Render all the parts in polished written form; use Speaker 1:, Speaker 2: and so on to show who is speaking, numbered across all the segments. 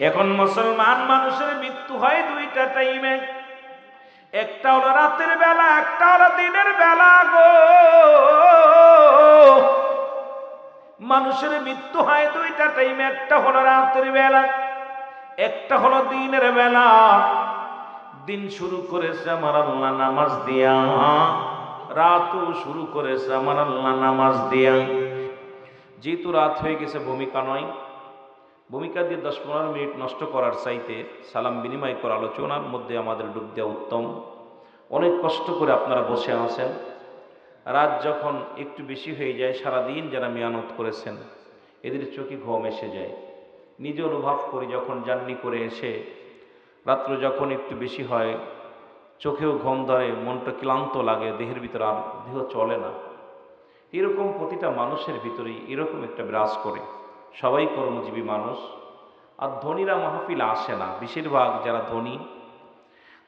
Speaker 1: এখন মুসলমান মানুষের মৃত্যু হয় দুইটা টাইমে, একটা হলো রাতের বেলা, একটা হলো দিনের বেলা গো। মানুষের মৃত্যু হয় দুইটা টাইমে, একটা হলো রাতের বেলা, একটা হলো দিনের বেলা। দিন শুরু করেছে আমার আল্লাহ নামাজ দিয়া, রাতও শুরু করেছে আমার আল্লাহ নামাজ দিয়া। যেহেতু রাত হয়ে গেছে, ভূমিকা নয়, ভূমিকা দিয়ে 10-15 মিনিট নষ্ট করার চাইতে সালাম বিনিময় করা আলোচনার মধ্যে আমাদের ডুব দেওয়া উত্তম। অনেক কষ্ট করে আপনারা বসে আছেন, রাত যখন একটু বেশি হয়ে যায়, সারাদিন যারা মেহনত করেছেন এদের চোখে ঘুম এসে যায়। নিজে অনুভব করি, যখন জার্নি করে এসে রাত্র যখন একটু বেশি হয়, চোখেও ঘুম ধরে, মনটা ক্লান্ত লাগে, দেহের ভিতরে আর দেহ চলে না। এরকম প্রতিটা মানুষের ভিতরেই এরকম একটা বিরাজ করে। সবাই কর্মজীবী মানুষ, আর ধনীরা মাহফিল আসে না। বেশিরভাগ যারা ধনী,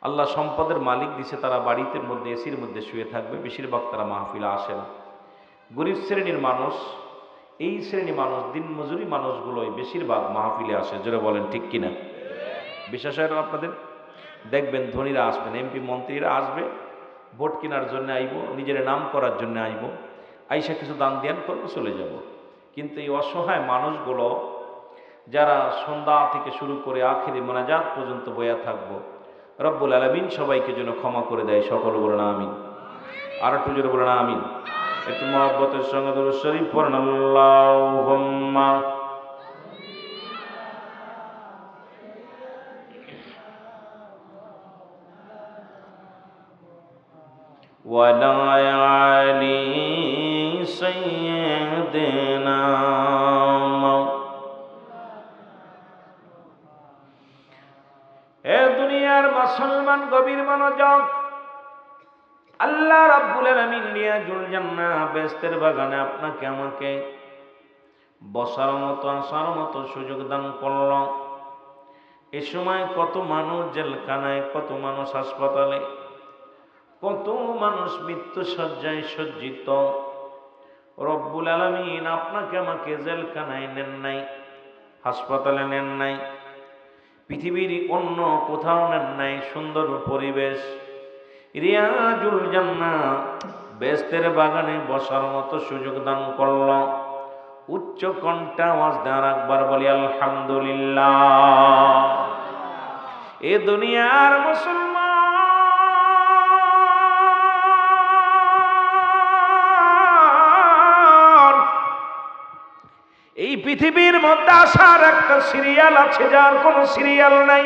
Speaker 1: আল্লাহ সম্পদের মালিক দিছে, তারা বাড়িতে মধ্যে এসির মধ্যে শুয়ে থাকবে, বেশিরভাগ তারা মাহফিলে আসে না। গরিব শ্রেণীর মানুষ, এই শ্রেণী মানুষ, দিন মজুরি মানুষগুলোই বেশিরভাগ মাহফিলে আসে। জোরে বলেন ঠিক কিনা? বিশ্বাস হয় না আপনাদের? দেখবেন ধনীরা আসবেন, এমপি মন্ত্রীরা আসবে, ভোট কেনার জন্য আইব, নিজের নাম করার জন্য আইব, আইসা কিছু দান ধ্যান করবো, চলে যাব। কিন্তু এই অসহায় মানুষগুলো যারা সন্ধ্যা থেকে শুরু করে আখিরি মোনাজাত পর্যন্ত বয়া থাকবো, রব্বুল আলামিন সবাইকে যেন ক্ষমা করে দেয়। সকল বলেন আমিন। আর একটু জোরে বলেন আমিন। একটু মহব্বতের সঙ্গে দুরূদ শরীফ পড়েন, আল্লাহুম্মা ওয়ালা আলি সাইয়্যিদিনা। এ দুনিয়ার মুসলমান গভীর মনোযোগ। আল্লাহ রাব্বুল আলামিন রিয়াজুল জান্নাহ বেহেশতের বাগানে আপনাকে আমাকে বসার মতো, আসার মতো সুযোগ দান করল। এ সময় কত মানুষ জেলখানায়, কত মানুষ হাসপাতালে, কত মানুষ মৃত্যু শয্যায় সজ্জিত। রব্বুল আলামিন আপনাকে আমাকে জেলখানায় নেন নাই, হাসপাতালে নেন নাই, পৃথিবীর অন্য কোথাও নেন নাই। সুন্দর পরিবেশ, রিয়াজুল জান্নাহ বেহেশতের বাগানে বসার মতো সুযোগ দান করল। উচ্চ কণ্ঠে আওয়াজ দেওয়ার একবার বলি আলহামদুলিল্লাহ। এ দুনিয়ার মুসলমান, এই পৃথিবীর মধ্যে আসার একটা সিরিয়াল আছে, যার কোনো সিরিয়াল নাই।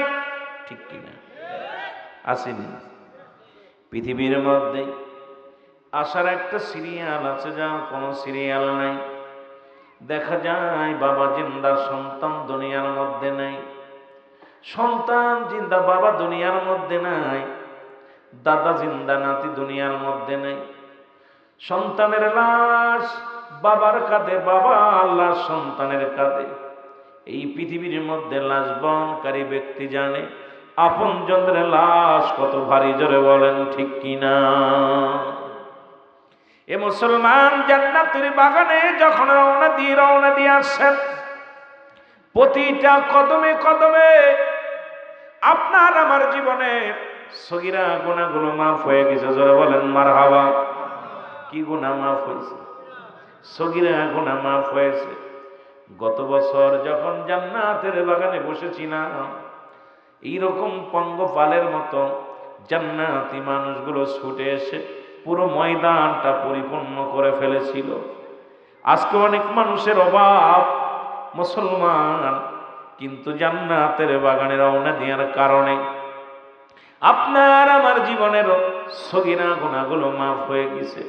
Speaker 1: ঠিক কিনা? আসেনি? পৃথিবীর মধ্যে আসার একটা সিরিয়াল আছে, যার কোনো সিরিয়াল নাই। দেখা যায় বাবা জিন্দা, সন্তান দুনিয়ার মধ্যে নাই। সন্তান জিন্দা, বাবা দুনিয়ার মধ্যে নাই। দাদা জিন্দা, নাতি দুনিয়ার মধ্যে নাই। সন্তানের লাশ বাবার কাঁধে, বাবা লাশ সন্তানের কাঁধে। এই পৃথিবীর মধ্যে লাশ বহনকারী ব্যক্তি জানে আপনজনদের লাশ কত ভারী। জোরে বলেন ঠিক কিনা? এ মুসলমান জান্নাতের বাগানে যখন রওনা দিয়ে আসছেন, প্রতিটা কদমে কদমে আপনার আমার জীবনে সগীরা গুনাহগুলো মাফ হয়ে গেছে। জোরে বলেন মারহাবা। কি গুনাহ মাফ হয়েছে? সগীরা গুনাহ মাফ হয়েছে। গত বছর যখন জান্নাতের বাগানে বসেছিলাম, এইরকম পঙ্গপালের মতো জান্নাতি মানুষগুলো ছুটে এসে পুরো ময়দানটা পরিপূর্ণ করে ফেলেছিল। আজকে অনেক মানুষের অভাব মুসলমান, কিন্তু জান্নাতের বাগানে রওনা দেওয়ার কারণে আপনার আমার জীবনের সগীরা গুনাহগুলো মাফ হয়ে গেছে।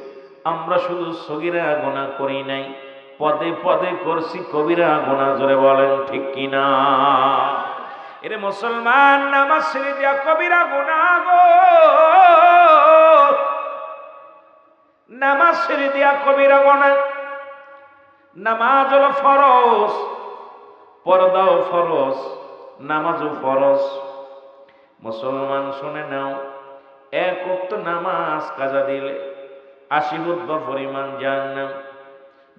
Speaker 1: আমরা শুধু সগীরা গুনাহ করি নাই, পদে পদে করছি কবিরা গুনাহ। জোরে বলেন ঠিক কিনা? এরে মুসলমান, নামাজ ছেড়ে দিয়া কবিরা গুনাহ গো, নামাজ ছেড়ে দিয়া কবিরা গুনাহ। নামাজ হলো ফরজ, পর্দাও ফরজ, নামাজও ফরজ। মুসলমান শুনে নাও, এক ওয়াক্ত নামাজ কাজা দিলে 80 খুতবা পরিমাণ জান্নাত।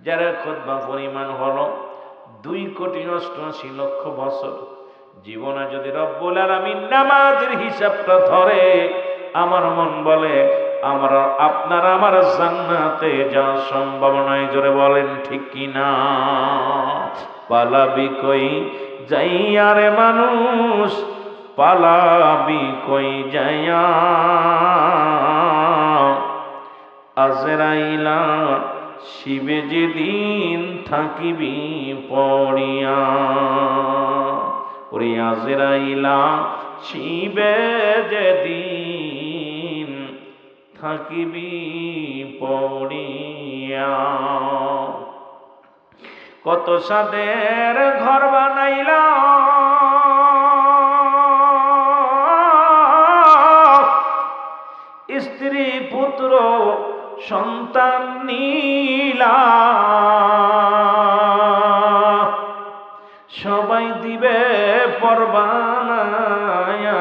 Speaker 1: যারা খুতবা পরিমাণ হলো 2,88,00,000 বছর জীবনে যদি রব্বুল আলামিন নামাজের হিসাবটা ধরে, আমার মন বলে আপনার আমার জান্নাতে যাওয়া সম্ভব নয়। জোরে বলেন ঠিক কিনা? পালাবি কই যাইয়া রে মানুষ, পালাবি কই যাইয়া, আজরাইলা শিবে যেদিন থাকিবি পড়িয়া। ওরে আজরাইলা শিবে যেদিন থাকিবি পড়িয়া। কত সাদের ঘর বানাইলা, স্ত্রী পুত্র সন্তান নীলা, সবাই দিবে পরবানায়া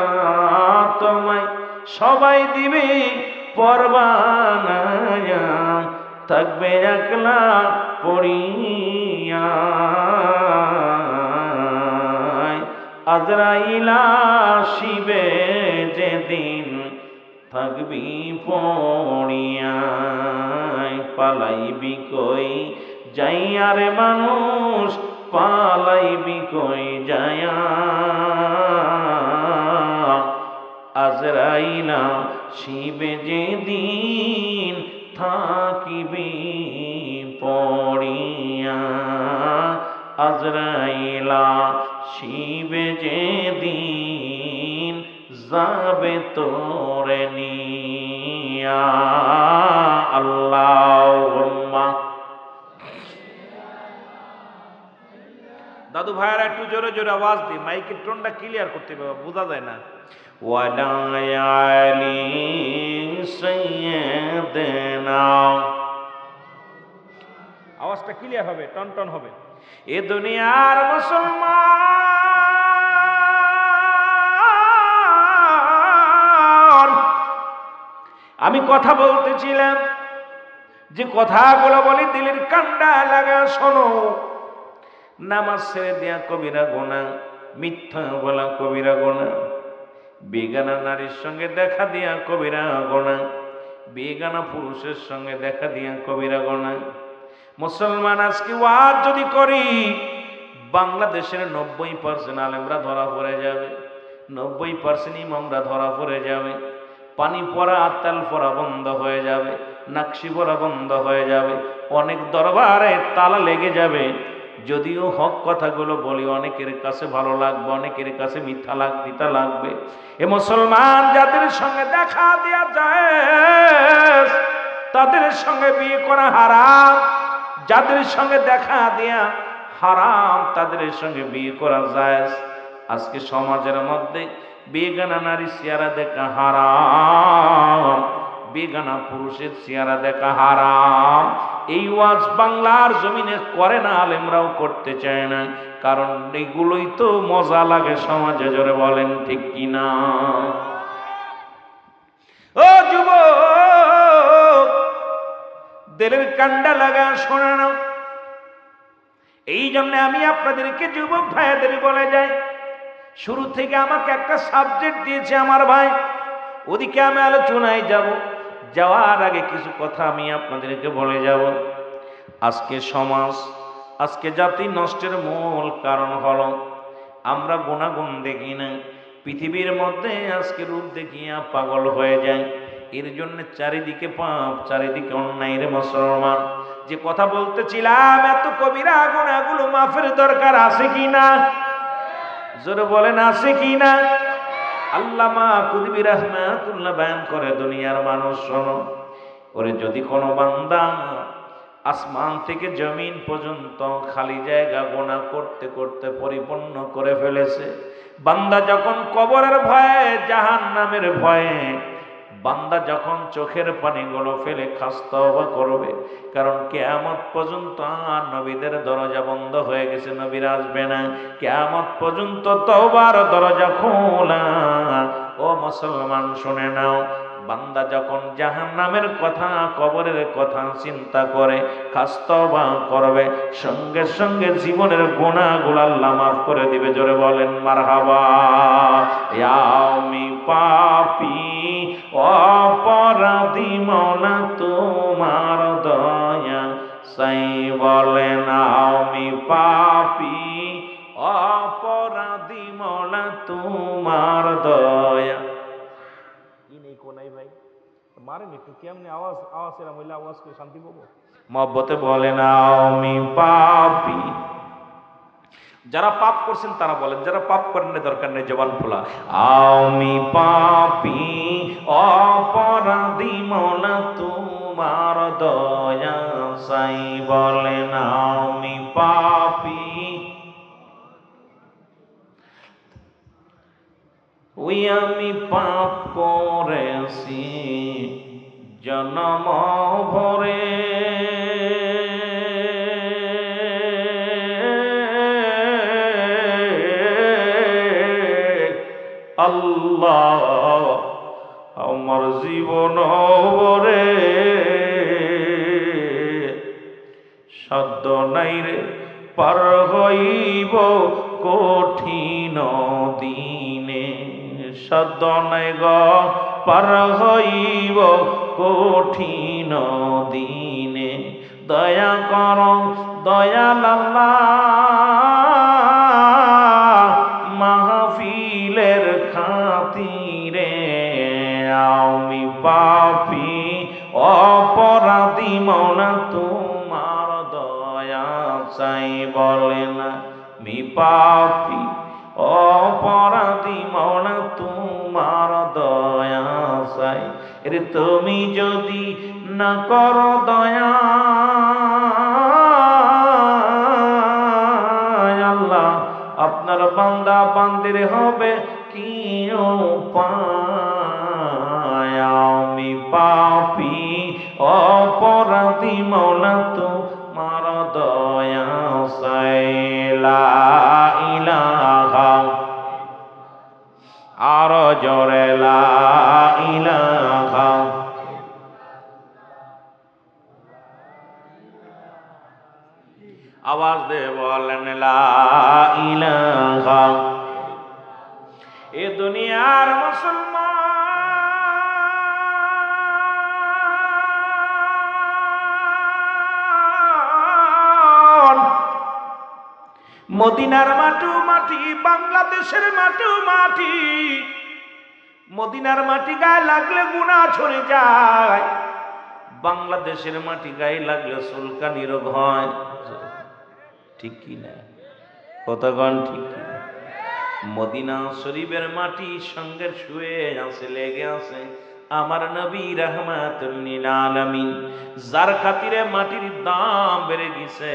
Speaker 1: তোমায়, সবাই দিবে পরবানায়া, থাকবে একলা পড়িয়া। আজরাইলা শিবে যেদিন থাকবি পড়িয়া, পালাইবি কই যাইয়া রে মানুষ, পালাইবি কই যাইয়া, আজরাইলা শিবে যেদিন থাকিবি পড়িয়া। আজরাইলা শিবে যেদিন যাবে তোরে নিয়া। আল্লাহুম্মা। দাদু ভাইয়ারা একটু জোরে জোরে আওয়াজ দি, মাইকের টোনটা ক্লিয়ার করতে হবে, বোঝা যায় না। ওয়ালা আলি সাইয়্যিদিনা, আওয়াজটা ক্লিয়ার হবে, টন টন হবে। এ দুনিয়ার মুসলমান, আমি কথা বলতেছিলাম, যে কথাগুলো বলি দিলের কান্ডা লাগা শোনো। নামাজ ছেড়ে দেয়া কবিরা গুনাহ, মিথ্যা বলা কবিরা গুনাহ, বেগানা নারীর সঙ্গে দেখা দিয়া কবিরা গুনাহ, বেগানা পুরুষের সঙ্গে দেখা দিয়া কবিরা গুনাহ। মুসলমান আজকে ওয়াজ যদি করি, বাংলাদেশের 90% আলেমরা ধরা পড়ে যাবে, 90% ইমামরা ধরা পড়ে যাবে, পানি পড়া তেল পড়া বন্ধ হয়ে যাবে, নাকশি পড়া বন্ধ হয়ে যাবে, অনেক দরবারে তালা লেগে যাবে। যদিও হক কথাগুলো বলি, অনেকের কাছে ভালো লাগবে, অনেকের কাছে মিথ্যা দিতে লাগবে। এ মুসলমান, যাদের সঙ্গে দেখা দেয়া যায় তাদের সঙ্গে বিয়ে করা হারাম, যাদের সঙ্গে দেখা দেয়া হারাম তাদের সঙ্গে বিয়ে করা জায়েজ। আজকে সমাজের মধ্যে বেগানা নারী চেহারা দেখা হারাম, বেগানা পুরুষের চেহারা দেখা হারাম। এই ওয়াজ বাংলার জমিনে করে না, আলেমরাও করতে চায় না, কারণ এগুলোই তো মজা লাগে সমাজে। জোরে বলেন ঠিক কিনা? ও যুবক, দিলের কান্ডা লাগা শোনা না। এই জন্য আমি আপনাদেরকে যুবক ভাইদের বলে যাই, শুরু থেকে আমাকে একটা সাবজেক্ট দিয়েছে আমার ভাই, ওদিকে আমি আলোচনায় যাব। যাওয়ার আগে কিছু কথা আমি আপনাদেরকে বলে যাব। আজকে সমাজ, আজকে জাতি নষ্টের মূল কারণ হলো আমরা গুণাগুণ দেখি না। পৃথিবীর মধ্যে আজকে রূপ দেখিয়া পাগল হয়ে যায়। এর জন্য চারিদিকে পাপ, চারিদিকে অন্যায়। রে মুসলমান, যে কথা বলতেছিলাম, এত কবিরা গুনাহগুলো মাফের দরকার আছে কি না? জোরে বলেন আছে কি না? আল্লামা কুতুবী রাহমাতুল্লাহ বয়ান করে, দুনিয়ার মানুষ শোনো, ওরে যদি কোনো বান্দা আসমান থেকে জমিন পর্যন্ত খালি জায়গা গুনাহ করতে করতে পরিপূর্ণ করে ফেলেছে, বান্দা যখন কবরের ভয়ে, জাহান্নামের ভয়ে, বান্দা যখন চোখের পানিগুলো ফেলে খাস্তওবা করবে, কারণ কিয়ামত পর্যন্ত আর নবীদের দরজা বন্ধ হয়ে গেছে, নবীরা আসবে না। কিয়ামত পর্যন্ত তওবার দরজা খোলা। ও মুসলমান শুনে নাও, বান্দা যখন জাহান্নামের কথা, কবরের কথা চিন্তা করে, খাস তওবা করবে, সঙ্গে সঙ্গে জীবনের গুনাহগুলো আল্লাহ মাফ করে দিবে। জোরে বলেন মারহাবা। আমি পাপী অপরাধী মওলা তোমার দয়া চাই, বলেন আমি পাপী অপরাধী মওলা তোমার দয়া। কোনাই ভাই মারেন একটু, কেমনি আওয়াজ আওয়াজ এরম হইলে আওয়াজ করে শান্তি পাবো। মহব্বতে বলেন আমি পাপী। যারা পাপ করছেন তারা বলেন, যারা পাপ করেন না দরকার নেই, জবান খোলা। আমি পাপী অপরাধী মওলা তোমার দয়া চাই, বলেন আমি পাপী। ওই আমি পাপ করেছি জনম ভরে, আল্লাহ আমার জীবন ভরে সাধ্য নাই রে পার হইব কঠিন দিনে, সাধ্য নাই গ পার হইব কঠিন দিনে। দয়া কর দয়াল আল্লাহ মাহফিলের খাতিরে, আমি পাপী অপরাধী মওলা তোমার দয়া চাই, বলেন আমি পাপী অপরাধী মওলা তোমার দয়া চাই। রে তুমি যদি না করো দয়া আল্লাহ, আপনার বান্দা বান্দির হবে কি উপায়। আমি পাপী অপরাধী মওলা তোমার দয়া চাই। লা ইলাহা, আর জোরে লা ইলাহা। আওয়াজ দে বলেন লা ইলাহা। এ দুনিয়ার মুসলমান, মদিনার মাটু মাটি, বাংলাদেশের মাটু মাটি, মদিনার মাটি গায়ে লাগলে গুনাহ ছড়ে যায়, বাংলাদেশের মাটি গায়ে লাগলে চুলকানি রোগ হয়। ঠিক কি না? কতক্ষণ ঠিক কি না? মদিনা শরীফের মাটি সঙ্গে শুয়ে আছে, লেগে আছে আমার নবী রাহমাতুল লিল আলামিন, যার খাতিরে মাটির দাম বেড়ে গেছে।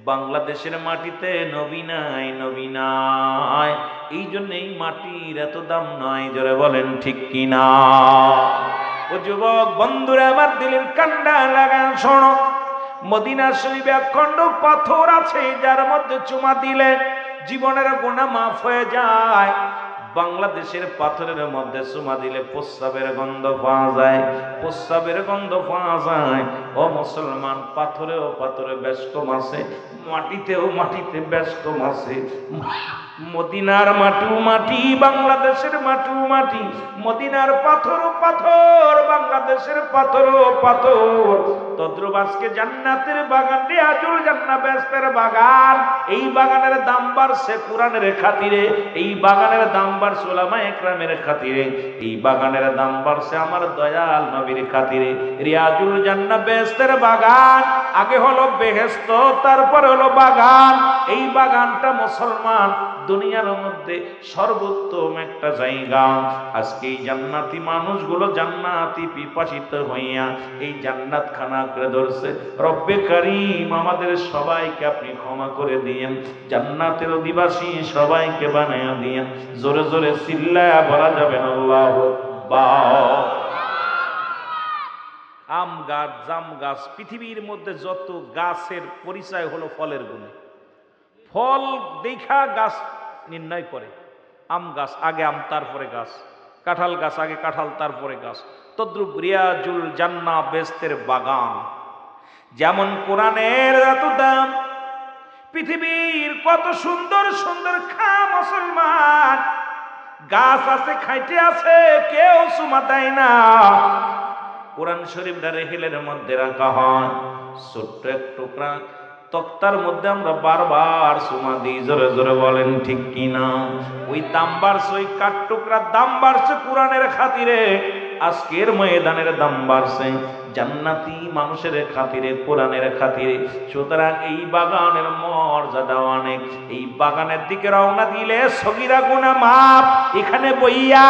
Speaker 1: বাংলাদেশের মাটিতে নবী নাই, নবী নাই, এই জন্য এই মাটির এত দাম নয়। জোরে বলেন ঠিক কিনা? ও যুবক বন্ধুরা আমার, দিলের কান্ডা লাগান শোনো, মদিনা শরীফে একখণ্ড পাথর আছে যার মধ্যে চুমা দিলে জীবনের গুনাহ মাফ হয়ে যায়। বাংলাদেশের পাথরের মধ্যে চুমা দিলে প্রস্রাবের গন্ধ পাওয়া যায়, প্রস্রাবের গন্ধ পাওয়া যায়। ও মুসলমান, পাথরেও পাথরে বেশ কম আছে, মাটিতেও মাটিতে বেশ কম আছে। মদিনার মাটি মাটি, বাংলাদেশের মাটি মাটি, মদিনার পাথর পাথর, বাংলাদেশের পাথর পাথর। তদ্রুপ আজকে জান্নাতের বাগান, রিয়াজুল জান্নাহ বেহেশতের বাগান, এই বাগানের দাম বাড়ছে কুরআনের খাতিরে, এই বাগানের দাম বাড়ছে উলামায়ে ইকরামের খাতিরে, এই বাগানের দাম বাড়ছে আমার দয়াল নবীর খাতিরে। রিয়াজুল জান্নাহ বেহেশতের বাগান, আগে হলো বেহেশত, তারপর হলো বাগান। এই বাগানটা মুসলমান দুনিয়ার মধ্যে সর্বোত্তম একটা জায়গা। আজকে এই জান্নাতি মানুষগুলো জান্নাতি পিপাসিত হইয়া এই জান্নাত খানা করে ধরছে। রব্বে কারীম আমাদের সবাইকে আপনি ক্ষমা করে দিয়েন, জান্নাতের অধিবাসী সবাইকে বানায়া দিয়েন। জোরে জোরে চিল্লায়া বলা যাবে না আল্লাহু আকবার। আম গাছ, জাম গাছ, পৃথিবীর মধ্যে যত গাছের পরিচয় হলো ফলের গুণে। ফল দেখা গাছ নির্ণয় করে। আম গাছ আগে আম, তারপরে গাছ। কাঁঠাল গাছ আগে কাঁঠাল তারপরে গাছ, তদ্রুপ রিয়াজুল জান্নাহ বেহেশতের বাগান। যেমন কোরআনের এত দাম, পৃথিবীর কত সুন্দর সুন্দর খা মুসলমান, গাছ আছে খাইতে আছে, কেউ সুমা দেয় না। কোরআন শরীফটা রেহেলের মধ্যে রাখা হয়, ছোট্ট এক টুকরা তক্তার মধ্যে আমরা বারবার সুমা দিই। জোরে জোরে বলেন ঠিক কিনা? ওই দাম বাড়ছে, ওই কাঠ টুকরার দাম বাড়ছে কোরআনের খাতিরে, আজকের ময়দানের দাম বাড়ছে জান্নাতি মানুষের খাতিরে, কোরআনের খাতিরে। সুতরাং এই বাগানের মর্যাদা অনেক। এই বাগানের দিকে রওনা দিলে সগীরা গুনাহ মাফ। এখানে বইয়া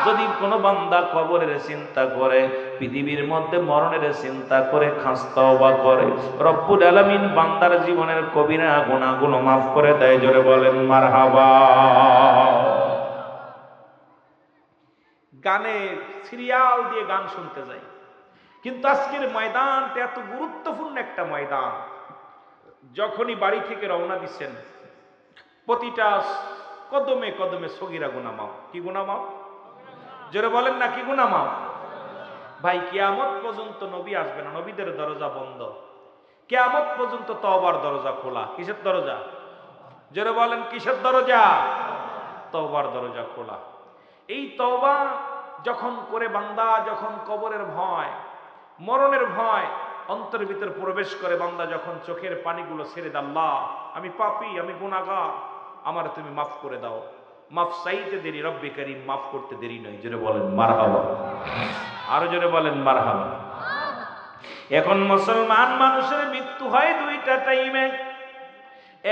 Speaker 1: যদি কোনো বান্দা কবরের চিন্তা করে, পৃথিবীর মধ্যে মরণের চিন্তা করে, খাস তওবা করে, রব্বুল আলামিন বান্দার জীবনের কবিরা গুনাহগুলো মাফ করে দেয়। জোরে বলেন মারহাবা। গানে সিরিয়াল দিয়ে গান শুনতে যাই, কিন্তু আজকের ময়দানটা এত গুরুত্বপূর্ণ একটা ময়দান। যখনই বাড়ি থেকে রওনা দিচ্ছেন, প্রতিটা কদমে কদমে সগীরা গুনাহ মাফ। কি গুনাহ মাফ? জোরে বলেন না, কি গুনাহ মাফ? ভাই কিয়ামত পর্যন্ত নবী আসবে না, নবীদের দরজা বন্ধ। কিয়ামত পর্যন্ত তওবার দরজা খোলা। কিসের দরজা? জোরে বলেন কিসের দরজা? তওবার দরজা খোলা। এই তওবা যখন করে বান্দা, যখন কবরের ভয়, মরণের ভয় অন্তরের ভিতর প্রবেশ করে, বান্দা যখন চোখের পানিগুলো ছেড়ে দেয়, আল্লাহ আমি পাপী, আমি গুনাহগার, আমার তুমি মাফ করে দাও। মাফ চাইতে দেরি, রব্বে কারীম মাফ করতে দেরি নয়। জোরে বলেন মারহাবা। আরো জোরে বলেন মারহাবা। এখন মুসলমান মানুষের মৃত্যু হয় দুইটা টাইমে,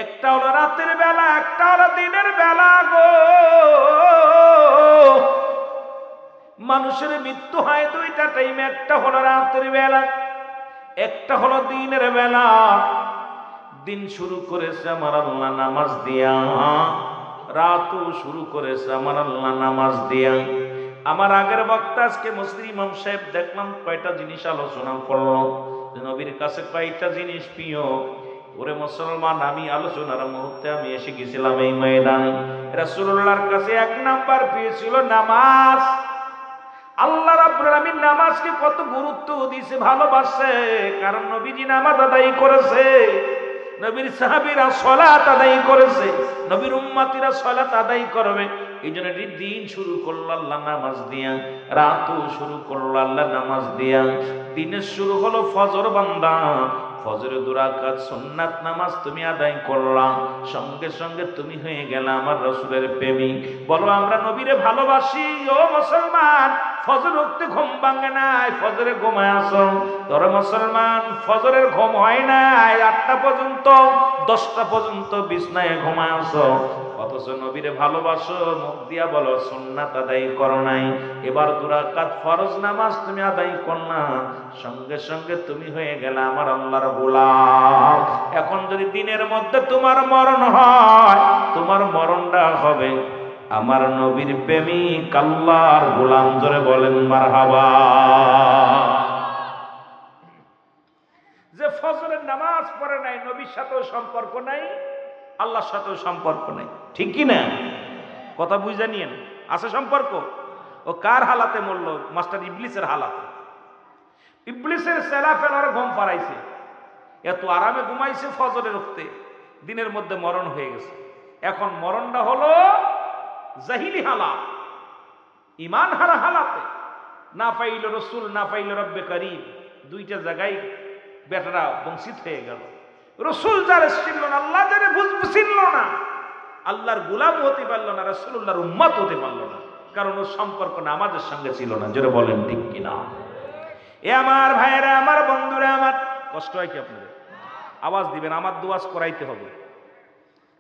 Speaker 1: একটা হলো রাতের বেলা, একটা হলো দিনের বেলা গো। মানুষের মৃত্যু হয় দুইটা টাইমে, একটা হলো রাতের বেলা, একটা হলো দিনের বেলা। দিন শুরু করেছে আমার আল্লাহ নামাজ দিয়া, রাতও শুরু করেছে আমার আল্লাহ নামাজ দিয়া। আমার আগের বক্তা আজকে মুসলিম ইমাম সাহেব দেখলাম কয়টা জিনিস আলোচনা করলো, নবীর কাছে কয়টা জিনিস প্রিয়। ওরে মুসলমান, আমি আলোচনার মুহূর্তে আমি এসে গেছিলাম এই ময়দানে। রাসূলুল্লাহর কাছে এক নাম্বার প্রিয় ছিল নামাজ। আল্লাহ রাব্বুল আলামিন নামাজকে কত গুরুত্ব দিয়েছে, ভালোবাসে, কারণ নবীজি নামাজ আদায় করেছে, নবীর সাহাবীরা সালাত আদায় করেছে, নবীর উম্মতিরা সালাত আদায় করবে। এই জন্য দিন শুরু করলো আল্লাহ নামাজ দিয়া, রাতও শুরু করলো আল্লাহ নামাজ দিয়া। দিনের শুরু হলো ফজর, বান্দা ফজরে 2 রাকাত সুন্নাত নামাজ তুমি আদায় করলা, সঙ্গে সঙ্গে তুমি হয়ে গেলা আমার রাসূলের প্রেমিক। বলো আমরা নবীরে ভালোবাসি। ও মুসলমান, ফজর উঠতে ঘুম ভাঙে নাই, ফজরে ঘুমায় আসো। তোরা মুসলমান ফজরের ঘুম হয় নাই, 8টা পর্যন্ত 10টা পর্যন্ত বিছনায় ঘুমায় আসো, অথচ নবীরে ভালোবাসো, মুখ দিয়া বলো সুন্নাত আদায় করো নাই। এবার 2 রাকাত ফরজ নামাজ তুমি আদায় করলা, সঙ্গে সঙ্গে তুমি হয়ে গেলে আমার আল্লাহর গোলাম। এখন যদি দিনের মধ্যে তোমার মরণ হয়, তোমার মরণটা হবে আমার নবীর প্রেমিক আল্লাহর গোলাম। জোরে বলেন মারহাবা। যে ফজরের নামাজ পড়ে নাই, নবীর সাথেও সম্পর্ক নাই, আল্লাহর সাথেও সম্পর্ক নাই। ঠিক কি না? কথা বুঝে নিয়েন। আছে সম্পর্ক? ও কার হালাতে মরল? মাস্টার ইবলিসের হালাতে। ইবলিসের সেলা ফেলার ঘুম পাড়াইছে, এত আরামে ঘুমাইছে ফজরের রক্তে, দিনের মধ্যে মরণ হয়ে গেছে। এখন মরণটা হলো জাহিলি হালাত, ইমান হারা হালাতে। না পাইল রসুল, না পাইল রব্বে করিম, দুইটা জায়গায় বেটারা বঞ্চিত হয়ে গেল। রসুল যারে চিনল না, আল্লাহ যারে চিনল না, আল্লাহর গোলাম হতে পারলো না, রাসূলুল্লাহর উম্মত হতে পারলো না, কারণ ওর সম্পর্ক নামাজের সঙ্গে ছিল না। জোরে বলেন ঠিক কিনা? এ আমার ভাইয়েরা, আমার বন্ধুরা, আমার কষ্ট হয় কি আপনাদের? আওয়াজ দিবেন, আমার দুয়াজ করাইতে হবে।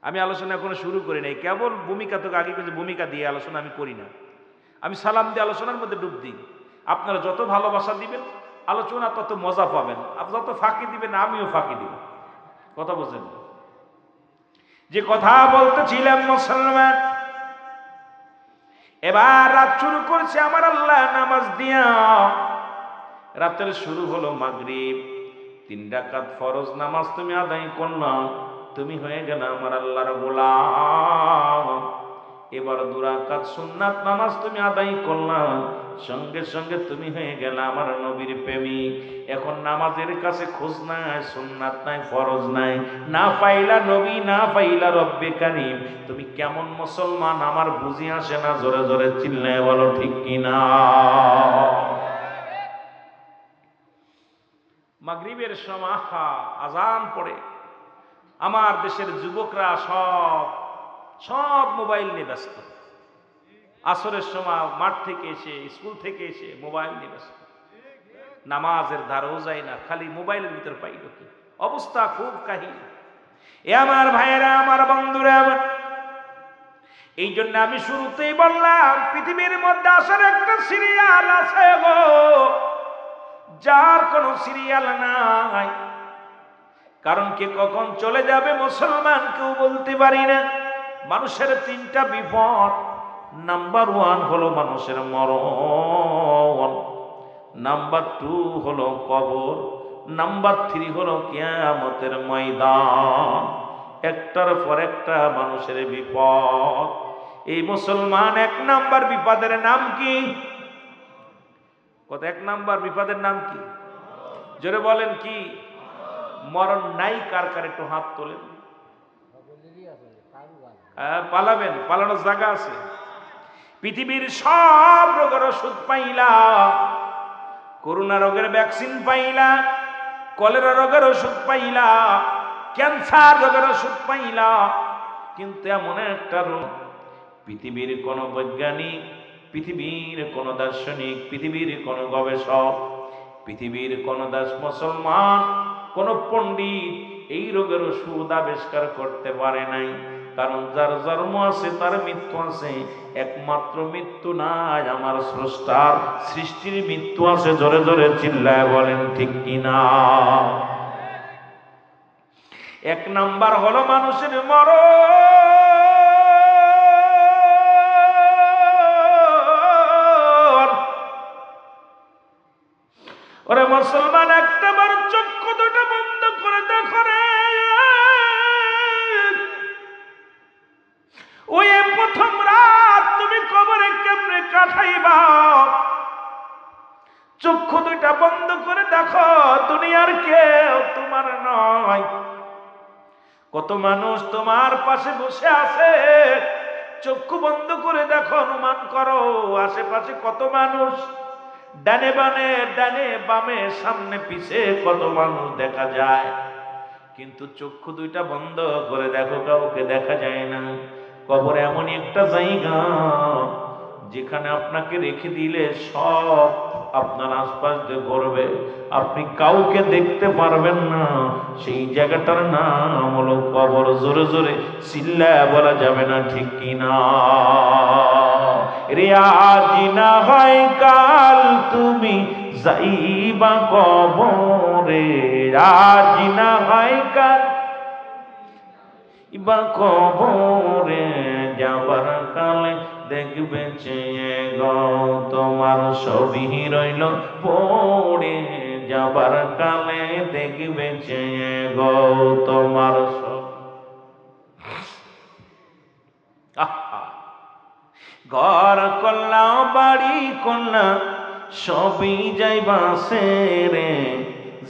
Speaker 1: আমি আলোচনা এখনো শুরু করি নাই, কেবল ভূমিকা থেকে আগে কিছু ভূমিকা দিয়ে আলোচনা আমি করি না। আমি সালাম দিয়ে আলোচনার মধ্যে ডুব দিই। আপনারা যত ভালোবাসা দিবেন আলোচনা তত মজা পাবেন, আপনারা যত ফাঁকি দিবেন আমিও ফাঁকি দিব। কথা বুঝেন? যে কথা বলতেছিলাম মুসলমান, এবার রাত শুরু করছে আমার আল্লাহ নামাজ দিয়া। রাতের শুরু হলো মাগরিব, 3 রাকাত ফরজ নামাজ তুমি আদায় করলাম, তুমি হয়ে গেল আমার আল্লাহর গোলাম। এবার 2 রাকাত সুন্নাত নামাজ তুমি আদায় করলা, সঙ্গে সঙ্গে তুমি হয়ে গেলে আমার নবীর প্রেমিক। এখন নামাজের কাছে খোঁজ নাই, সুন্নাত নাই, ফরজ নাই, না পাইলা নবী, না পাইলা রব্বে কারীম, তুমি কেমন মুসলমান আমার বুঝি আসে না। জোরে জোরে চিল্লায় বলো ঠিক কিনা। মাগরিবের সময় আজান পড়ে, আমার দেশের যুবকরা সব মোবাইল নিয়ে ব্যস্ত। আসরের সময় মাঠ থেকে এসে, স্কুল থেকে এসে মোবাইল নিয়ে ব্যস্ত, নামাজের ধারেও যায় না, খালি মোবাইলের ভিতর পাইল কি অবস্থা, খুব কাহিনী। এ আমার ভাইয়েরা, আমার বন্ধুরা, আমার এই জন্য আমি শুরুতেই বললাম, পৃথিবীর মধ্যে আসার একটা সিরিয়াল আছে গো, যার কোনো সিরিয়াল নাই। কারণ কে কখন চলে যাবে মুসলমান কেউ বলতে পারি না। মানুষের 3টা বিপদ। নাম্বার 1 হলো মানুষের মরণ, নাম্বার 2 হলো কবর, নাম্বার 3 হলো কিয়ামতের ময়দান। একটার পর একটা মানুষের বিপদ। এই মুসলমান 1 নাম্বার বিপদের নাম কি? কত 1 নাম্বার বিপদের নাম কি? জোরে বলেন কি? মরণ নাই কার কার একটু হাত তোলেন। পালাবেন, পালানোর জায়গা আছে। পৃথিবীর সব রোগের ওষুধ পাইলা, করোনা রোগের ভ্যাকসিন পাইলা, কলেরা রোগের ওষুধ পাইলা, ক্যান্সার রোগের ওষুধ পাইলা, কিন্তু এমন একটা রোগ পৃথিবীর কোন বৈজ্ঞানিক, পৃথিবীর কোন দার্শনিক, পৃথিবীর কোন গবেষক, পৃথিবীর কোন মুসলমান, কোন পণ্ডিত এই রোগের ওষুধ আবিষ্কার করতে পারে নাই। কারণ যার জন্ম আছে তার মৃত্যু আছে, একমাত্র মৃত্যু নাই আমার স্রষ্টার, সৃষ্টির মৃত্যু আছে। জোরে জোরে চিল্লায় বলেন ঠিক কিনা। 1 নাম্বার হলো মানুষের মরণ। ওরে মুসলমান, একটা বার চক্ষু দুটো বন্ধ করে দেখো রে, ওই প্রথম রাত তুমি কবরে কেমনে কাটাইবা? চক্ষু দুইটা বন্ধ করে দেখো, দুনিয়ার কেউ তোমার নয়। কত মানুষ তোমার পাশে বসে আছে, চক্ষু বন্ধ করে দেখো, অনুমান করো আশেপাশে কত মানুষ, ডানে বামে, ডানে বামে, সামনে পিছে কত মানুষ দেখা যায়। কিন্তু চক্ষু দুইটা বন্ধ করে দেখো, কাউকে দেখা যায় না। কবর এমন একটা জায়গা যেখানে আপনাকে রেখে দিলে সব আপনার আশপাশ দিয়ে ঘুরবে, আপনি কাউকে দেখতে পারবেন না। সেই জায়গাটার নাম হলো কবর। জোরে জোরে চিল্লায় বলা যাবে না ঠিক কিনা। রে আজ না হয় কাল তুমি যাইবা কবরে, আজ না হয় কাল বা কবরে, যাবার কালে দেখবে চেয়ে গো তোমার ছবি রইল পড়ে, যাবার কালে দেখবে চেয়ে গো তোমার ছবি। ঘর করলা, বাড়ি করলা, সবই যাইবা সেরে,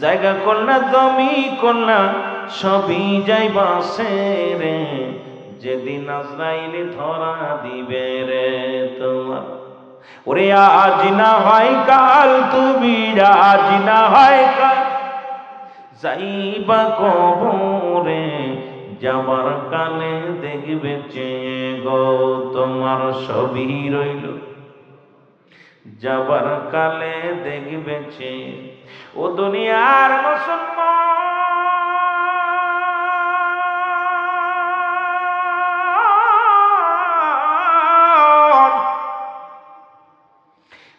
Speaker 1: জায়গা করলা, জমি করলা, সবই যাইবা সেরে, যেদিন আজরাইলে ধরা দিবে রে তোমার। ওরে আজ না হয় কাল তুমি, আজ না হয় কাল যাইবা কবরে, যাবার কালে দেখবে চেয়ে গো তোমার ছবি রইল, যাবার কালে দেখবে চেয়ে। ও দুনিয়ার মুসলমান,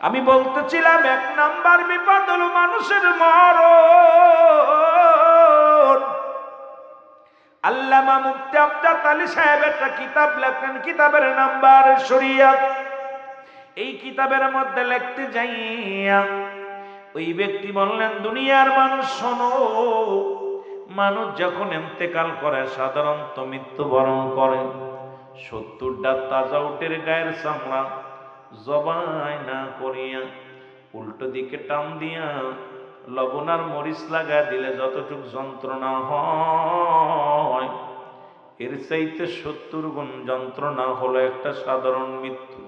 Speaker 1: আমি বলতেছিলাম 1 নাম্বার বিপদ হলো মানুষের মরণ। আল্লামা মুফতি আমজাদ আলী সাহেব একটা কিতাব লেখেন, কিতাবের নাম্বার শরিয়ত। এই কিতাবের মধ্যে লিখতে যাইয়া ওই ব্যক্তি বললেন, দুনিয়ার মানুষ শোনো, মানুষ যখন ইন্তেকাল করে সাধারণত মৃত্যুবরণ করে, 70টা তাজা উটের গায়ের চামড়া জবাই না করিয়া উল্টো দিকে টান দিয়া লবণ আর মরিচ লাগা দিলে যতটুক যন্ত্রণা হয়, এর চাইতে 70 গুণ যন্ত্রণা হলো একটা সাধারণ মৃত্যু।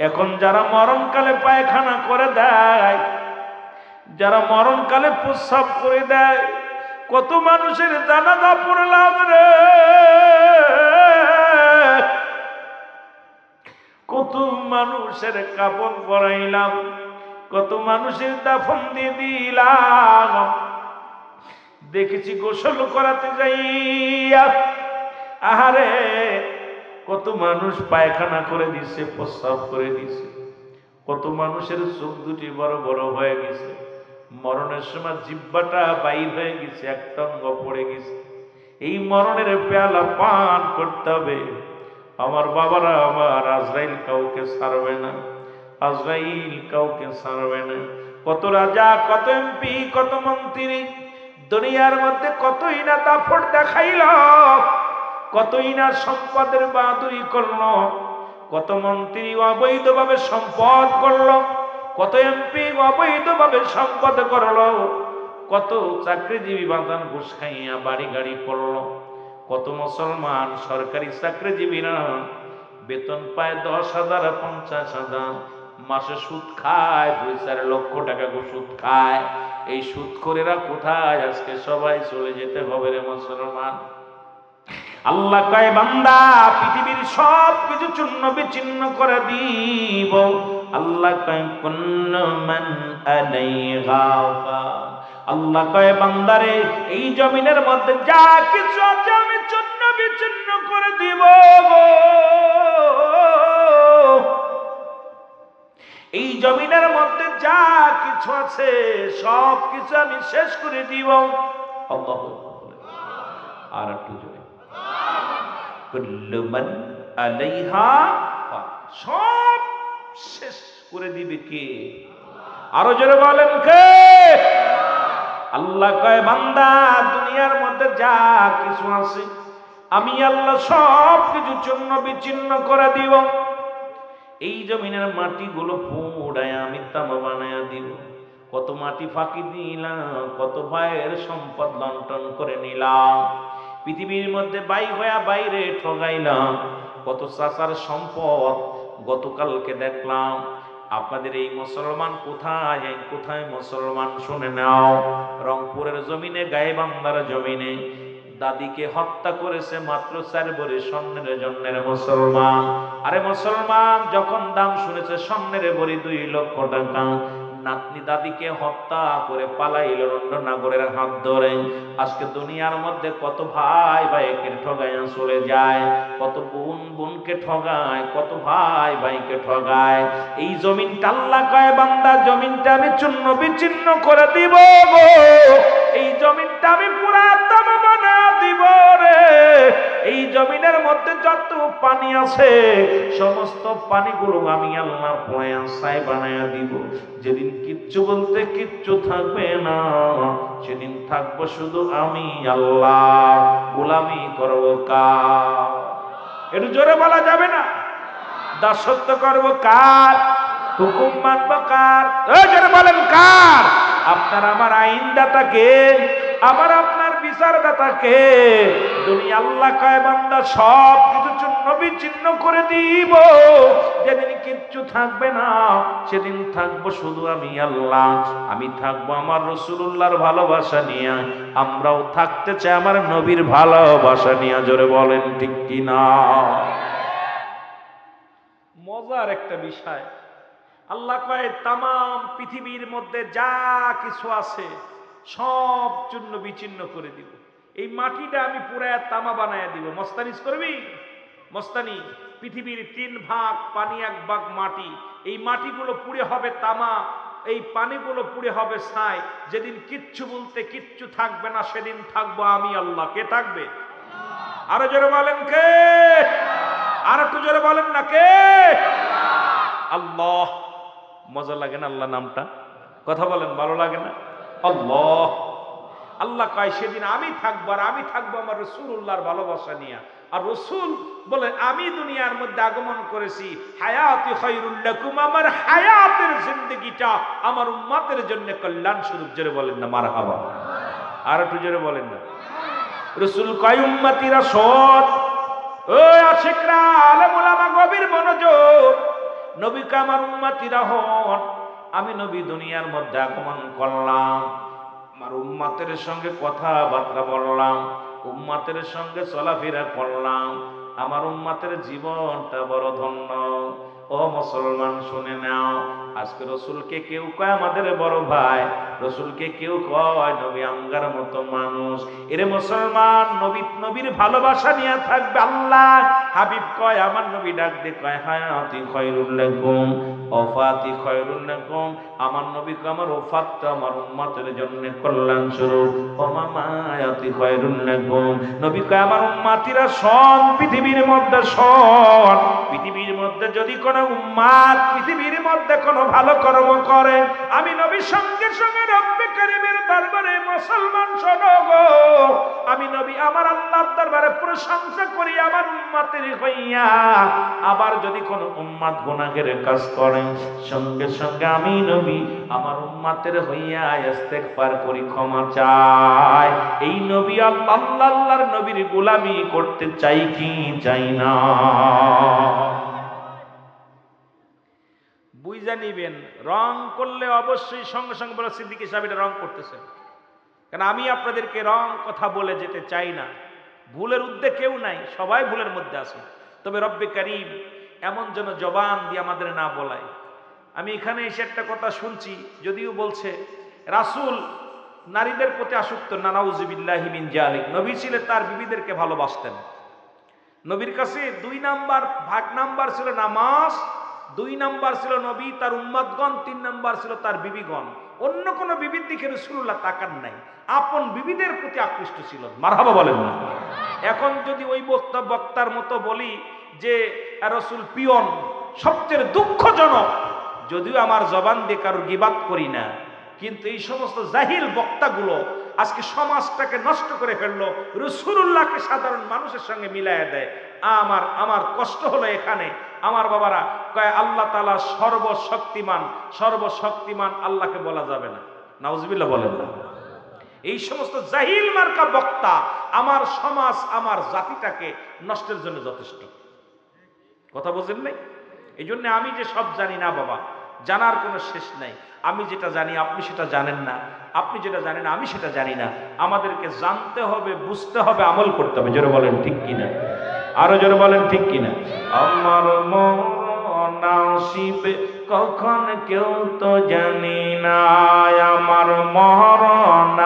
Speaker 1: এখন যারা মরণকালে পায়খানা করে দেয়, যারা মরণকালে প্রস্রাব করে দেয়, কত মানুষের জানাজা পড়লাম রে, কত মানুষের কাফন পরাইলাম, কত মানুষের দাফন দিয়ে দিলাম। দেখেছি গোসল করাতে যাইয়া, আহারে কত মানুষ পায়খানা করে দিছে, প্রস্রাব করে দিছে, কত মানুষের চোখ দুটি বড় বড় হয়ে গেছে, মরণের সময় জিহ্বাটা বাইর হয়ে গেছে, একটা অঙ্গ পড়ে গেছে। এই মরণের পেয়ালা পান করতে হবে। আমার বাবারা, আমার আজরাইল কাউকে ছাড়বে না, আজরাইল কাউকে ছাড়বে না। কত রাজা, কত এমপি, কত মন্ত্রী দুনিয়ার মধ্যে কতই না দাপট দেখাইল, কতই না সম্পদের বাহাদুরি করলো, কত মন্ত্রী অবৈধভাবে সম্পদ করলো, কত এমপি অবৈধভাবে সম্পদ করলো, কত চাকরিজীবী বাদান ঘুষ খাইয়া বাড়ি গাড়ি করলো, কত মুসলমান সরকারি চাকরিজীবীরা বেতন পায় 10,000, 50,000, মাসে সুদ খায় 2-4 লক্ষ টাকা সুদ খায়। এই সুদখোরেরা কোথায়? আজকে সবাই চলে যেতে হবে রে মুসলমান। আল্লাহ কয় বান্দা পৃথিবীর সব কিছু চূর্ণ বিচ্ছিন্ন করে দিব। আল্লাহ কয় কুল্লু মান আলাইহা ফান। আল্লাহ কয় বান্দারে এই জমিনের মধ্যে যা কিছু আছে আমি চূর্ণ বিচ্ছিন্ন করে দিব। এই জমিনের মধ্যে যা কিছু আছে সব কিছু আমি শেষ করে দিব। আল্লাহু আকবার। আর একটু জোরে, কুল্লু মান আলাইহা ফান। সব শেষ করে দিবে কে? আরো জোরে বলেন কে? আল্লাহ কয় বান্দা দুনিয়ার মধ্যে যা কিছু আছে আমি আল্লাহ সব কিছু চূর্ণ বিচ্ছিন্ন করে দিব। এই জমিনের মাটিগুলো পুড়ায় আমি তামা বানায়া দিব। কত মাটি ফাঁকি দিলাম, কত ভাইয়ের সম্পদ লণ্ঠন করে নিলাম, পৃথিবীর মধ্যে বাইরে ঠগাইলাম, কত চাচার সম্পদ। গতকালকে দেখলাম আপনাদের এই মুসলমান কোথায় কোথায় মুসলমান শুনে নাও, রংপুরের জমিনে, গাইবান্ধার জমিনে দাদিকে হত্যা করেছে মাত্র 4 ভরি স্বর্ণের জন্যের মুসলমান। আরে মুসলমান যখন দাম শুনেছে স্বর্ণের ভরি 2 লক্ষ টাকা, নাতনি দাদিকে হত্যা করে পালাইল অন্য নাগরের হাত ধরে। আজকে দুনিয়ার মধ্যে কত ভাই ভাইকে ঠগায় চলে যায়, কত বোন বোনকে ঠগায়, কত ভাই ভাইকে ঠগায়। এই জমিনটা আল্লাহ কয় বান্দা জমিনটা আমি চূর্ণ বিচ্ছিন্ন করে দিব গো, এই জমিনটা আমি পুরা তামা বানা দিব রে। এই জমিনের মধ্যে যত পানি আছে সমস্ত পানিগুলো আমি আল্লাহ পয়া ছাই বানায়া দিব। যেদিন কিচ্ছু বলতে কিচ্ছু থাকবে না, সেদিন থাকবো শুধু আমি আল্লাহ, গোলামি করবো কার? একটু জোরে বলা যাবে না? দাসত্ব করবো কার? হুকুম মানবো কার? জোরে বলেন কার? আপনার আমার আইনদাতা কে? আমার আপনার বিচারদাতা কে? দুনিয়া আল্লাহ কয় বান্দা সব কিছু চূর্ণ বিচ্ছিন্ন করে দিব। যেদিন কিচ্ছু থাকবে না সেদিন থাকবো শুধু আমি আল্লাহ। আমি থাকবো আমার রাসূলুল্লাহর ভালোবাসা নিয়ে, আমরাও থাকতে চাই আমার নবীর ভালোবাসা নিয়ে। জোরে বলেন ঠিক কি না? মজার একটা বিষয়, আল্লাহ কয় তামাম পৃথিবীর মধ্যে যা কিছু আছে সব চূর্ণ বিচ্ছিন্ন করে দিব। এই মাটিটা আমি পুরায়া তামা বানায়া দিব। মস্তানিজ করবি? মস্তানি। পৃথিবীর 3 ভাগ পানি, 1 ভাগ মাটি। এই মাটিগুলো পুড়ে হবে তামা, এই পানিগুলো পুড়ে হবে ছাই। যেদিন কিচ্ছু বলতে কিচ্ছু থাকবে না সেদিন থাকবো আমি আল্লাহ। কে থাকবে? আরো জোরে বলেন কে? আর একটু জোরে বলেন না কে? আল্লাহ। মজা লাগে না আল্লাহ নামটা? কথা বলেন, ভালো লাগে না? আল্লাহ। আল্লাহ কয় সেদিন আমি থাকবো, আর আমি থাকবো আমার রাসূলুল্লাহর ভালোবাসা নিয়ে। আর রাসূল বলে আমি দুনিয়ার মধ্যে আগমন করেছি হায়াতি খায়রুল লাকুম, আমার হায়াতের জিন্দেগিটা আমার উম্মতের জন্য কল্যাণ স্বরূপ। জোরে বলেন না মারহাবা, আর একটু জোরে বলেন না। রাসূল কয় উম্মতিরা সৎ, ও আশিকরা আলেম ওলামা গভীর মনোযোগ, নবী কা আমার উম্মতিরা হন, আমি নবী দুনিয়ার মধ্যে আগমন করলাম, আমার উম্মতের সঙ্গে কথাবার্তা বললাম, উম্মতের সঙ্গে চলাফেরা করলাম, আমার উম্মতের জীবনটা বড় ধন্য। ও মুসলমান শুনে নাও, আজকে রসুলকে কেউ কয় আমাদের বড় ভাই, রসুলকে কেউ কয় নবী আমগার মতো মানুষ। এরে মুসলমান, নবীর ভালোবাসা নিয়ে থাকবে। আল্লাহ হাবিব কয়, আমার নবী ডাক দিয়ে কয় হায়াতি খায়রুল লাকুম ওফাতি খায়রুল লাকুম, আমার নবী কয় আমার ওফাতটা আমার উম্মতের জন্য কল্যাণ স্বরূপ। ও মামায়াতি খায়রুল লাকুম, নবী কয় আমার উম্মতিরা শোন, পৃথিবীর মধ্যে শোন, পৃথিবীর মধ্যে যদি কোনো উম্মাত পৃথিবীর মধ্যে কোনো ভালো কর্ম করে, আমি নবীর সঙ্গে সঙ্গে রব্বে কারীমের দরবারে মুসলমান শোনো গো, আমি নবী আমার আল্লাহর দরবারে প্রশংসা করি আমার উম্মতের হইয়া। আবার যদি কোনো উম্মাত গুনাহের কাজ করে, সঙ্গে সঙ্গে আমি নবী আমার উম্মতের হইয়া ইস্তেগফার করি, ক্ষমা চাই। এই নবী আল্লাহর নবীর গোলামি করতে চাই কি চাই না? বুঝা নিবেন, রং করলে অবশ্যই সঙ্গে সঙ্গে বলে সিদ্দিক সাহেব এটা রং করতেছেন, কারণ আমি আপনাদেরকে রং কথা বলে যেতে চাই না। ভুলের উদ্যোগ কেউ নাই, সবাই ভুলের মধ্যে আছে, তবে রব্বে কারীম এমন যেন জবান দিয়ে আমাদের না বলায়। আমি এখানে এসে একটা কথা শুনছি, যদিও বলছে রাসূল নারীদের প্রতি আসক্ত না, নাউযুবিল্লাহি মিন যালিক। নবী ছিলেন তার বিবিদেরকে ভালোবাসতেন। নবীর কাছে ভাগ নাম্বার ছিল নামাজ, 2 নাম্বার ছিল নবী তার উম্মতগণ, 3 নাম্বার ছিল তার বিবিগণ। অন্য কোন বিবির দিকে রাসূলুল্লাহ তাকান নাই, আপন বিবিদের প্রতি আকৃষ্ট ছিলেন। মারহাবা বলেন না। এখন যদি ওই বক্তার মতো বলি যে রাসূল পিয়ন, সবচেয়ে দুঃখজনক, যদিও আমার জবান দিয়ে কারোর গীবাত করি না, কিন্তু এই সমস্ত জাহিল বক্তাগুলো আজকে সমাজটাকে নষ্ট করে ফেললো, রাসূলুল্লাহকে সাধারণ মানুষের সঙ্গে মিলাইয়া দেয়। আমার কষ্ট হলো এখানে, আমার বাবারা কয় আল্লাহ তাআলা সর্বশক্তিমান আল্লাহকে বলা যাবে না, নাউজুবিল্লাহ বলেন না। এই সমস্ত জাহিল মার্কা বক্তা আমার সমাজ আমার জাতিটাকে নষ্টের জন্য যথেষ্ট। কথা বুঝেন নাই? এই জন্য আমি যে সব জানি না বাবা, জানার কোনো শেষ নাই। আমি যেটা জানি আপনি সেটা জানেন না, আপনি যেটা জানেন আমি সেটা জানি না। আমাদেরকে জানতে হবে, বুঝতে হবে, আমল করতে হবে। জোরে বলেন ঠিক কিনা? আরো জোরে বলেন ঠিক কিনা? আমার নসিবে কখন কেউ তো জানি না, আমার মরণ।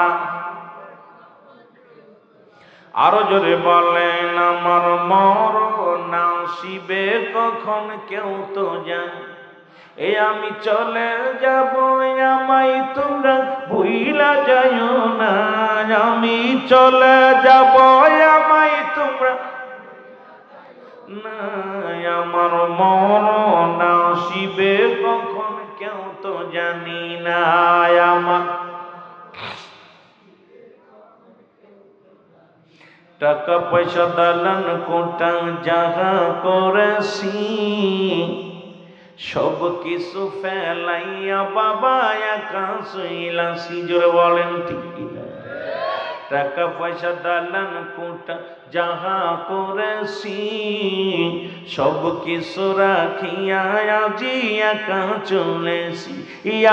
Speaker 1: আরো জোরে বলেন আমার মরণ নসিবে কখন কেউ তো জানি। এ আমি চলে যাব, আমায় তোমরা ভুইলা যাইও না, আমি চলে যাব, আমায় তোমরা না, আমার মরণ আসিবে কখন কেউ তো জানি না। আমার টাকা পয়সা দালান কোটা যাহা করেছি, সব কিছু ফেলাইয়া বাবা একা শুইলাছি। জোরে বলেন ঠিক কিনা? টাকা পয়সা দালান কোটা যাহা করেছি, সব কিছু রাখিয়া আজি একা চলেছি।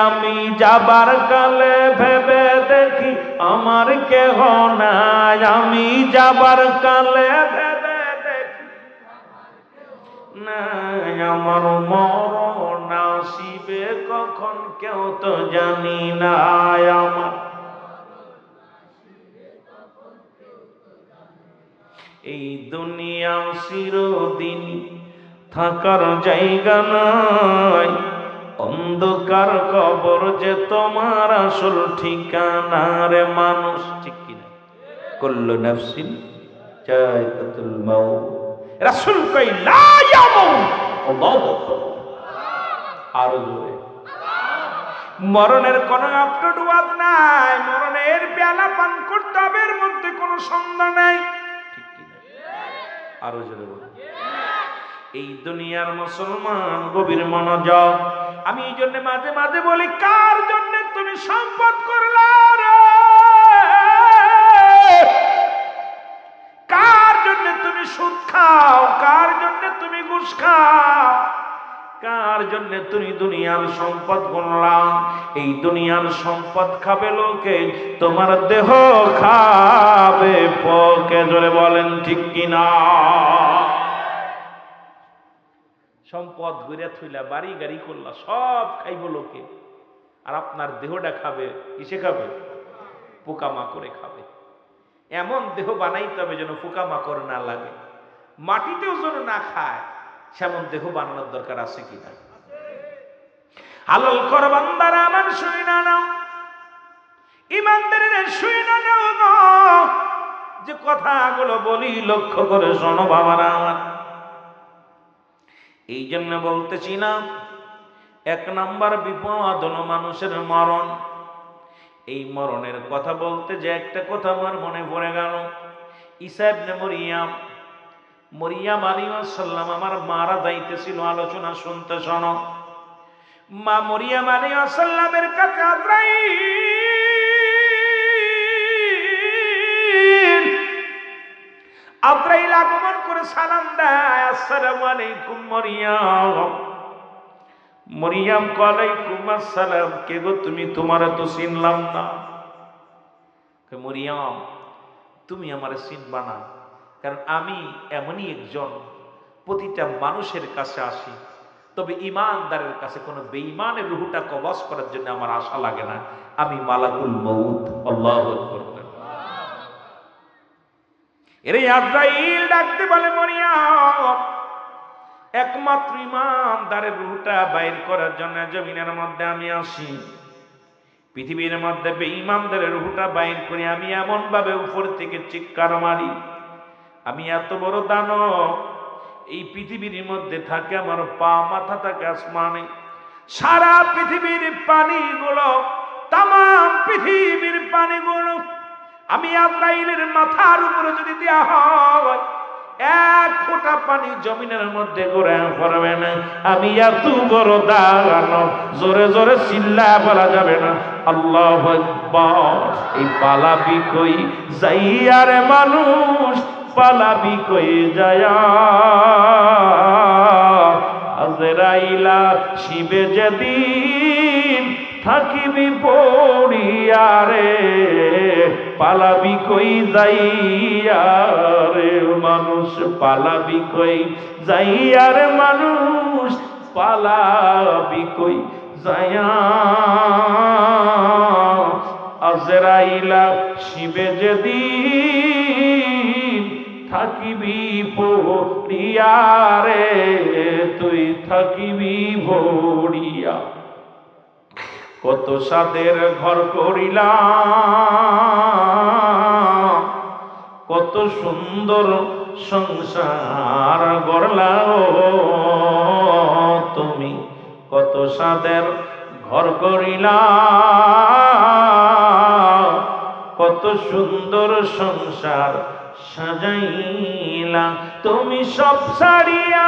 Speaker 1: আমি যাবার কালে ভেবে দেখি আমার কেহ নাই, আমি যাবার কালে ভেবে দেখি নাই, আমার মরণ আসিবে কখন কেউ তো জানি না। আমার এই দুনিয়া চিরদিন থাকার জায়গা নাই, অন্ধকার কবর যে তোমার আসল ঠিকানা রে মানুষ। ঠিক কিনা? কুল্লু নাফসিন যায়কাতুল মাউত। রাসূল কই লা ইয়ামুত, আল্লাহু আকবার। আর জোরে মরণের কোনো আপটুয়াদ নাই, মরণের পেয়ালা পান করতে হবে, এর মধ্যে কোনো সন্দেহ নাই। ঠিক কিনা? আরো জোরে বলুন। এই দুনিয়ার মুসলমান গভীর মনোযোগ। আমি এই জন্য মাঝে মাঝে বলি, কার জন্য তুমি সম্পদ করলা রে? কার জন্য তুমি সুদ খাও? কার জন্য তুমি ঘুষ খাও? কার জন্য তুমি দুনিয়ার সম্পদ করলা? এই দুনিয়ার সম্পদ খাবে লোকে, তোমার দেহ খাবে পোকে। জোরে বলেন ঠিক কিনা? সম্পদ ঘুরে থইলা, বাড়ি গাড়ি করলা, সব খাইব লোকে, আর আপনার দেহটা খাবে কিসে খাবে? পোকামাকড়ে খাবে। এমন দেহ বানাইতে হবে যেন পোকামাকড় না লাগে, মাটিতেও যেন না খায়, সেমন দেহ বানানোর দরকার আছে কিনা? হালাল কর বান্দারা আমার, শুই না নাও, ইমানদারের শুই না নাও। যে কথাগুলো বলি লক্ষ্য করে শোনো বাবারা আমার। এই জন্য বলতেছি না, এক নাম্বার বিপদ হলো মানুষের মরণ। এই মরণের কথা বলতে যে একটা কথা আমার মনে পড়ে গেল। ঈসা ইবনে মরিয়াম আলাইহিস সালাম আমার মারা যাইতেছিল, আলোচনা শুনতে শোনো। মা মরিয়াম আলাইহিস সালামের কাছে আজরাইল আগমন করে সালাম দেয়, আসসালামু আলাইকুম মরিয়াম। মরিয়াম ওয়ালাইকুম আসসালাম। কে গো তুমি? তোমারে তো চিনলাম না। মরিয়াম, তুমি আমারে চিনবা না, কারণ আমি এমনই একজন, প্রতিটা মানুষের কাছে আসি, তবে ইমানদারের কাছে কোনো বেঈমানের রূহটা কবজ করার জন্য আমার আশা লাগে না। আমি মালাকুল মউত। আল্লাহু আকবার। এরে আজরাইল ডাকতে বলে, মরিয়াম, একমাত্র ইমানদারের রূহটা বাইর করার জন্য জমিনের মধ্যে আমি আসি। পৃথিবীর মধ্যে বেঈমানদের রূহটা বাইর করি আমি এমন ভাবে উপর থেকে চিৎকার মারি, আমি এত বড় দানব, এই পৃথিবীর মধ্যে থাকে আমার পা মাথা থাকে আসমানে। সারা পৃথিবীর পানিগুলো, তাম পৃথিবীর পানিগুলো আমি আজরাইলের মাথার উপরে যদি দেয়া হয়, এক ফোঁটা পানি জমিনের মধ্যে ঘুরে পড়বে না। আমি এত বড় দানব, জোরে জোরে চিল্লা বলা যাবে না। আল্লাহু আকবার। এই পালাবি কই যাইয়ার মানুষ, পালাবি কই যায়া, আজরাইলা শিবে যেদিন থাকিবি পড়িয়া রে, পালাবি কই যাইয়া রে মানুষ, পালাবি কই যাইয়া রে মানুষ, পালাবি কই যায়া, আজরাইলা শিবে যেদিন থাকিবি পড়িয়া রে, তুই থাকিবি ভরিয়া। কত সাদের ঘর করিলাম, কত সুন্দর সংসার গড়লাও তুমি, কত সাদের ঘর করিলাম, কত সুন্দর সংসার সাজাইলা, তুমি সব ছাড়িয়া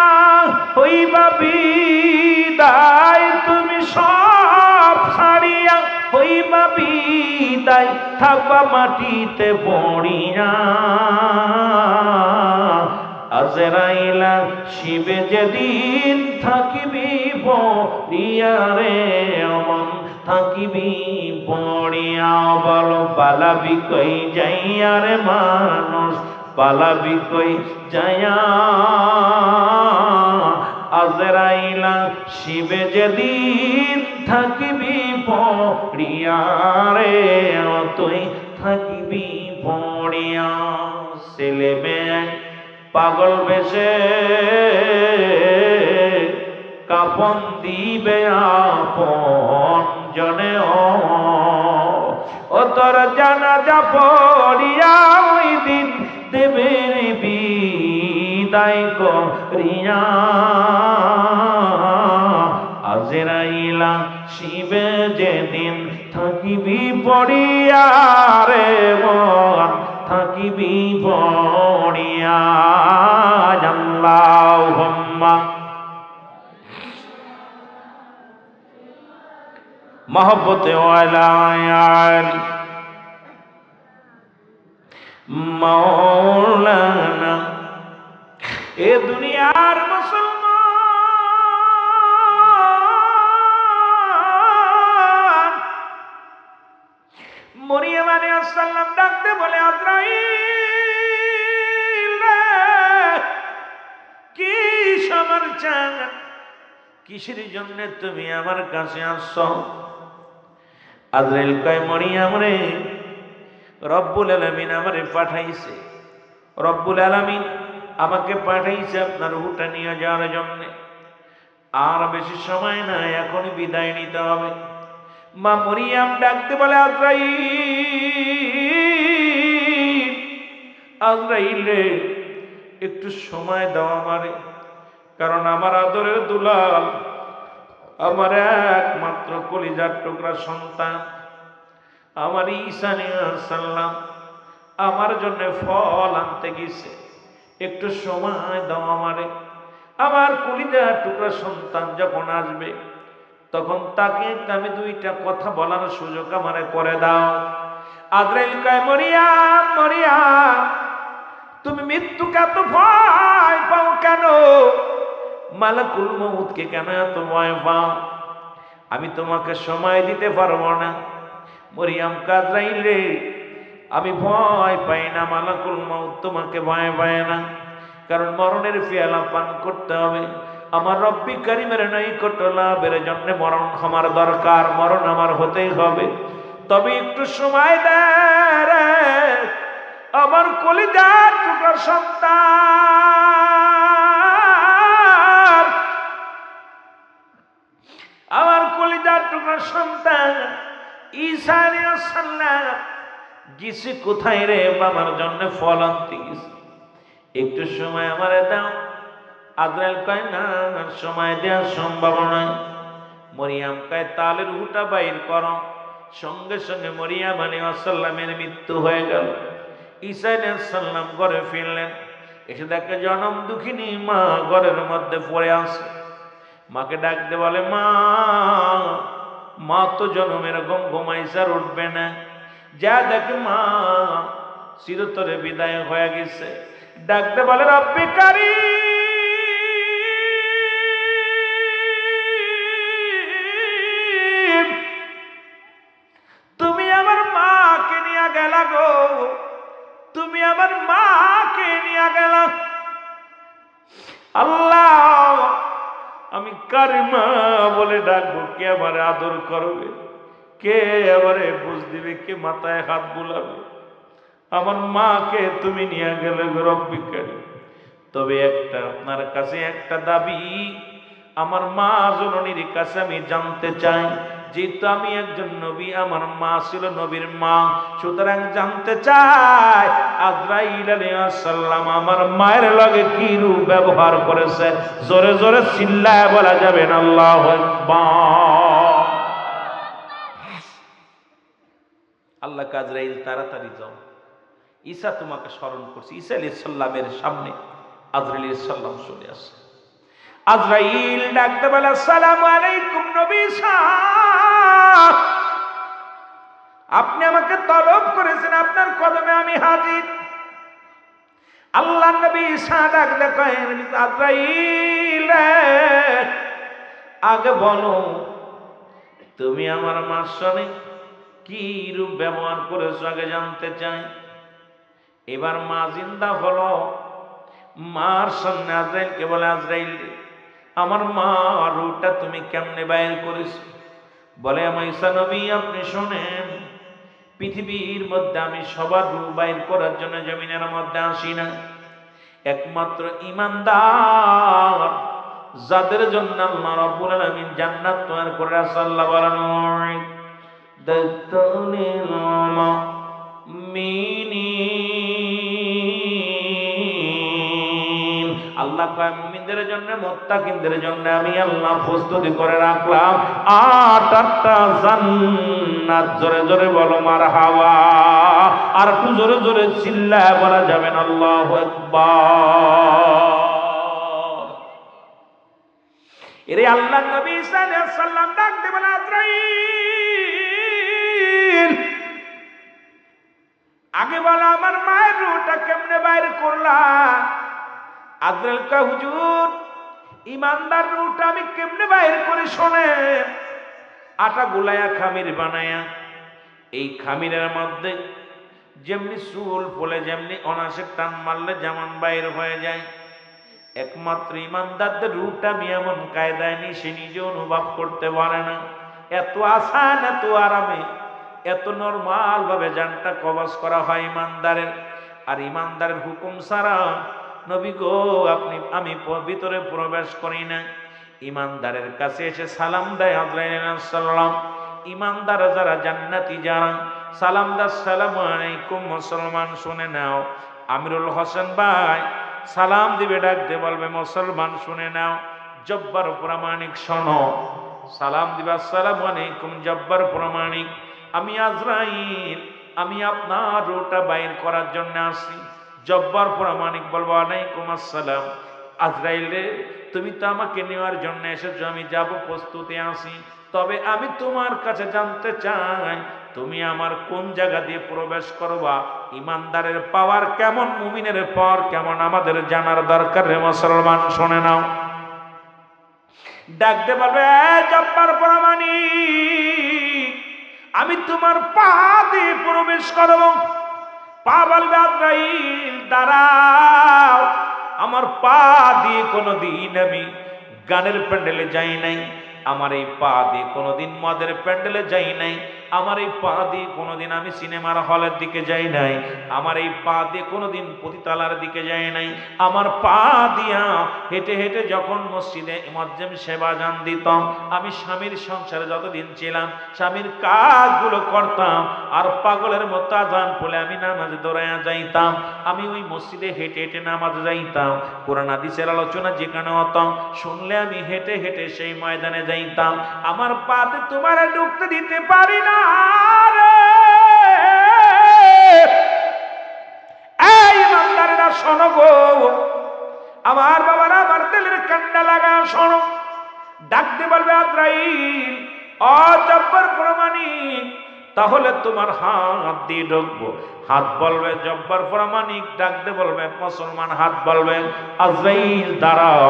Speaker 1: হইবা বিদায়, তুমি সব ছাড়িয়া হইবা বিদায়, থাকবা মাটিতে পড়িয়া, আজরাইলা শিবে যেদিন থাকিবি পড়িয়া রে অমন, থাকিবি পড়িয়া। বলো পালাবি কই যাইয়া রে মানুষ, পালাবি কই যাইয়া, আজরাইলা শিবে যেদিন থাকিবি পড়িয়া রে, তুই থাকিবি পড়িয়া। ছেলে মেয়ে পাগল বেশে কাফন দিবে আপন জনে, ও তোর জানাজা পড়িয়া ওই দিন দেবে বিদায় করিয়া, আজরাইলা শিবে যেদিন থাকিবি পড়িয়া রে মন, থাকিবি পড়িয়া। আল্লাহুম্মা মহব্বতে ওয়ালা আলি মাওলানা। এ দুনিয়ার মুসলমান মরিয়ম আলাইহিস সালাম ডাকতে বলে, আজরাইল কি সমাচার, কিসের জন্য তুমি আমার কাছে আসছো? আজরাইল কয়, মরিয়ম রে, রব্বুল আলামিন আমারে পাঠাইছে, রব্বুল আলামিন আমাকে পাঠাইছে আপনার রূহটা নিয়ে যাওয়ার জন্য। আর বেশি সময় নাই, এখনই বিদায় নিতে হবে। মা মরিয়ম ডাকতে বলে, আজরাইল, আজরাইল রে, একটু সময় দাও আমারে, কারণ আমার আদরের দুলাল, আমার একমাত্র কলিজার টুকরা সন্তান আমার ঈসা আলাইহিস সালাম আমার জন্য ফল আনতে গেছে, একটু সময় দাও আমারে। আমার কলিজার টুকরা সন্তান যখন আসবে, তখন তাকে আমি দুইটা কথা বলার সুযোগ আমারে করে দাও। আজরাইল কয়, মরিয়ম, মরিয়ম, তুমি মৃত্যুকে এত ভয় পাও কেন? মালাকুল মউতকে কেন এত ভয় পাও? আমি তোমাকে সময় দিতে পারবো না। মরিয়ম আজরাইল রে, আমি ভয় পাই না, মালাকুল মউত তোমাকে ভয় পায় না, কারণ মরণের পেয়ালা পান করতে হবে। আমার রব্বি কারিমের নৈকট্য লাভের জন্য মরণ আমার দরকার, মরণ আমার হতেই হবে। তবে একটু সময় দে রে, আমার কলিজার টুকরা সন্তান, আমার কলিজার টুকরা সন্তান ঈসা আলাইহিস সালাম গেছে কোথায় রে? আমার জন্য ফল আনতে গেছে, একটু সময় আমারে দাও। আজরাইল কয়, না, সময় দেওয়া সম্ভব নয়। মরিয়ম কয়, তাহলে রূহটা বাইর করো। সঙ্গে সঙ্গে মরিয়ম আলাইহিস সালামের মৃত্যু হয়ে গেল। ঈসা আলাইহিস সালাম ঘরে ফিরলেন, এসে দেখে জনম দুঃখিনী মা ঘরের মধ্যে পড়ে আছে। মাকে ডাকতে বলে, মা, মা তো জনমের ঘুম ঘুমাইছে, আর উঠবে না। যা দেখে মা চিরতরে বিদায় হয়ে গেছে। ডাকতে বলে, রব্বি কারীম, তুমি আমার মাকে নিয়ে গেলা গো, তুমি আমার মাকে নিয়ে গেলা। আল্লাহ, আমি কারিমা বলে ডাকবো, কে আমারে আদর করবে, কে আমারে বুঝ দিবে, কে মাথায় হাত বুলাবে? আমার মাকে তুমি নিয়ে গেলে রব্বি কারীম। তবে একটা আপনার কাছে একটা দাবি, আমার মা জননীর কাছে আমি জানতে চাই, যেহেতু আমি একজন নবী, আমার মা ছিল নবীর মা, সুতরাং জানতে চাই আজরাইল আলাইহিস সালাম আমার মায়ের লগে কি রূপ ব্যবহার করেছে। জোরে জোরে চিল্লায় বলা যাবে না আল্লাহু আকবার। আল্লাহ আজরাইল, তাড়াতাড়ি যাও, ঈসা তোমাকে স্মরণ করছে। ঈসা আলাইহিস সালামের সামনে আজরাইল আলাইহিস সালাম চলে আসে। আজরাইল ডাকতে বলে, আসসালামু আলাইকুম নবী ঈসা, আপনি আমাকে তলব করেছেন, আপনার কদমে আমি হাজির। আল্লাহ নবী ঈসা ডাকতে কয়, আজরাইল আগে বলো, তুমি আমার মার সঙ্গে কি রূপ ব্যবহার করেছো, আগে জানতে চাই। এবার মা জিন্দা হলো, মার সামনে আজরাইলকে বলে, আজরাইল আমার মা রূপটা তুমি কেমনে বাইর করেছো? বলে, আমার ঈসা নবী আপনি শোনেন, পৃথিবীর মধ্যে আমি সবার রূপ বাইর করার জন্য জমিনের মধ্যে আসি না, একমাত্র ঈমানদার যাদের জন্য আল্লাহ রাব্বুল আলামিন জান্নাত তৈরি করে রাখছে। আল্লাহ বলেন, দাতুনিল মুমিনিন, আল্লাহ কয় মুমিনদের জন্য, মুত্তাকিনদের জন্য আমি আল্লাহ প্রস্তুতি করে রাখলাম 8টা জান্নাত। জোরে জোরে বলো মারহাবা। আর একটু জোরে জোরে চিল্লায় বলা যাবে না আল্লাহু আকবার। এরে আল্লাহ নবী ঈসা আলাইহিস সালাম ডাক দেবেন, আজরাইল আগে বলো আমার মায়ের রূহটা কেমনে বাইর করলা? আজরাইল কয়, হুজুর ইমানদার রূহটা আমি কেমনে বাইর করে শোনেন। আটা গুলায়া খামির বানায়া, এই খামিরের মধ্যে যেমনি চুল ফলে, যেমনি অনাসে টান মারলে যেমন বাইর হয়ে যায়, একমাত্র ইমানদারদের রূহটা আমি এমন কায়দায় নি সে নিজে অনুভব করতে পারে না। এত আসান, এত আরামে, এত নরমাল ভাবে জানটা কবজ করা হয় ইমানদারের। আর ইমানদারের হুকুম ছাড়া নবী গো আমি ভিতরে প্রবেশ করি না। ইমানদারের কাছে এসে সালাম দেয় আজরাইল আলাইহিস সালাম। ইমানদার যারা, জান্নাতি যারা, সালাম দা, আসসালামু আলাইকুম মুসলমান শুনে নাও। আমিরুল হোসেন ভাই সালাম দিবে, ডাক দিয়ে বলবে মুসলমান শুনে নাও। জব্বার প্রামাণিক শোনো, সালাম দিবে, আসসালামু আলাইকুম জব্বার প্রামাণিক, আমি আজরাইল, আমি আপনার রূহটা বাইর করার জন্য আসি। জব্বার প্রামাণিক বলবো আলাইকুম আসসালাম। আজরাইল রে, তুমি তো আমাকে নেওয়ার জন্য এসেছো, আমি যাব, প্রস্তুতি আছি। তবে আমি তোমার কাছে জানতে চাই, তুমি আমার কোন জায়গা দিয়ে প্রবেশ করবা? ইমানদারের পাওয়ার কেমন, মুমিনের পাওয়ার কেমন, আমাদের জানার দরকার রে মুসলমান, শুনে নাও। ডাকতে পারবে, জব্বার প্রামাণিক, আমি তোমার পা দিয়ে প্রবেশ করব। পা বলবে, আজরাইল দাঁড়াও, আমার পা দিয়ে কোনোদিন আমি গানের প্যান্ডেলে যাই নাই, আমার এই পা দিয়ে কোনোদিন মদের প্যান্ডেলে যাই নাই, আমার এই পা দিয়ে কোনোদিন আমি সিনেমার হলের দিকে যাই নাই, আমার এই পা দিয়ে কোনোদিন পতিতালার দিকে যাই নাই। আমার পা দিয়া হেঁটে হেঁটে যখন মসজিদে মুয়াজ্জিন সেবা জান দিতাম, আমি স্বামীর সংসারে যতদিন ছিলাম স্বামীর কাজগুলো করতাম, আর পাগলের মতো আজান পড়লে আমি নামাজে দৌড়াইয়া যাইতাম। আমি ওই মসজিদে হেঁটে হেঁটে নামাজে যাইতাম, কোরআন হাদিসের আলোচনা যেখানে হতাম শুনলে আমি হেঁটে হেঁটে সেই ময়দানে যাইতাম। আমার পাতে তোমার ঢুকতে দিতে পারি না রে। এই ইমানদারেরা শোনো গো, আমার বাবারা, আমার দিলের কান্না লাগা শোনো। ডাকতে বলবে, আজরাইল জব্বার প্রামাণিক, তাহলে তোমার হাত দিয়ে ঢুকবো। হাত বলবে জব্বার প্রামাণিক, ডাকতে বলবে মুসলমান, হাত বলবে আজরাইল দাঁড়াও,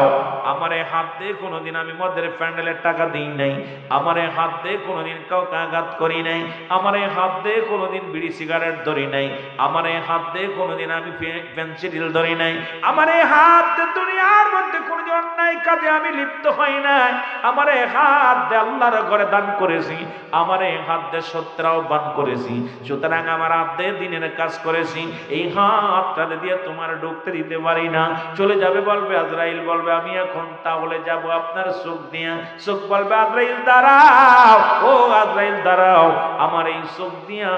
Speaker 1: আমার এই হাত দিয়ে কোনোদিন আমি মদের প্যান্ডেলের টাকা দিই নাই, আমার এই হাত দিয়ে কোনোদিন কাউকে আঘাত করি নাই, আমার এই হাত দিয়ে কোনোদিন বিড়ি সিগারেট ধরি নাই, আমার এই হাত দিয়ে কোনোদিন আমি পেন্সিল ধরি নাই, আমার এই হাত দিয়ে দুনিয়ার মধ্যে কোনো অন্যায় কাজে আমি লিপ্ত হই নাই, আমার এই হাত দিয়ে আল্লাহর ঘরে দান করেছি, আমার এই হাত দিয়ে সত্যরাও বান করেছি, সুতরাং আমার হাত দিয়ে দিনের কাজ করেছি, এই হাতটা দিয়ে তোমার ঢুকতে দিতে পারি না। চলে যাবে বলবে, আজরাইল বলবে আমি এখন তাহলে যাব আপনার চোখ দিয়া। চোখ বলবে, আজরাইল দাঁড়াও, ও আজরাইল দাঁড়াও, আমার এই চোখ দিয়া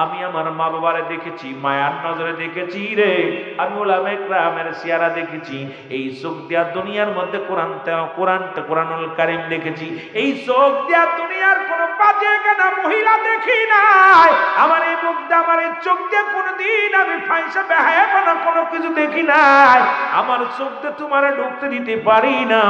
Speaker 1: আমি আমার মা বাবারে দেখেছি, মায়ার নজরে দেখেছি রে, আমি উলামা ইকরামের সিয়ারা দেখেছি, এই চোখ দিয়া দুনিয়ার মধ্যে কোরআনুল কারীম দেখেছি, এই চোখ দিয়া দুনিয়ার কোন বাজে গানা মহিলা দেখি নাই, আমার এই মুখ দিয়ে, আমার এই চোখ দিয়ে কোনদিন আমি ফাইসা বেহায়াপনা কোনো কিছু দেখি নাই, আমার চোখ দিয়ে তোমার ঢুকতে দিতে পারি না।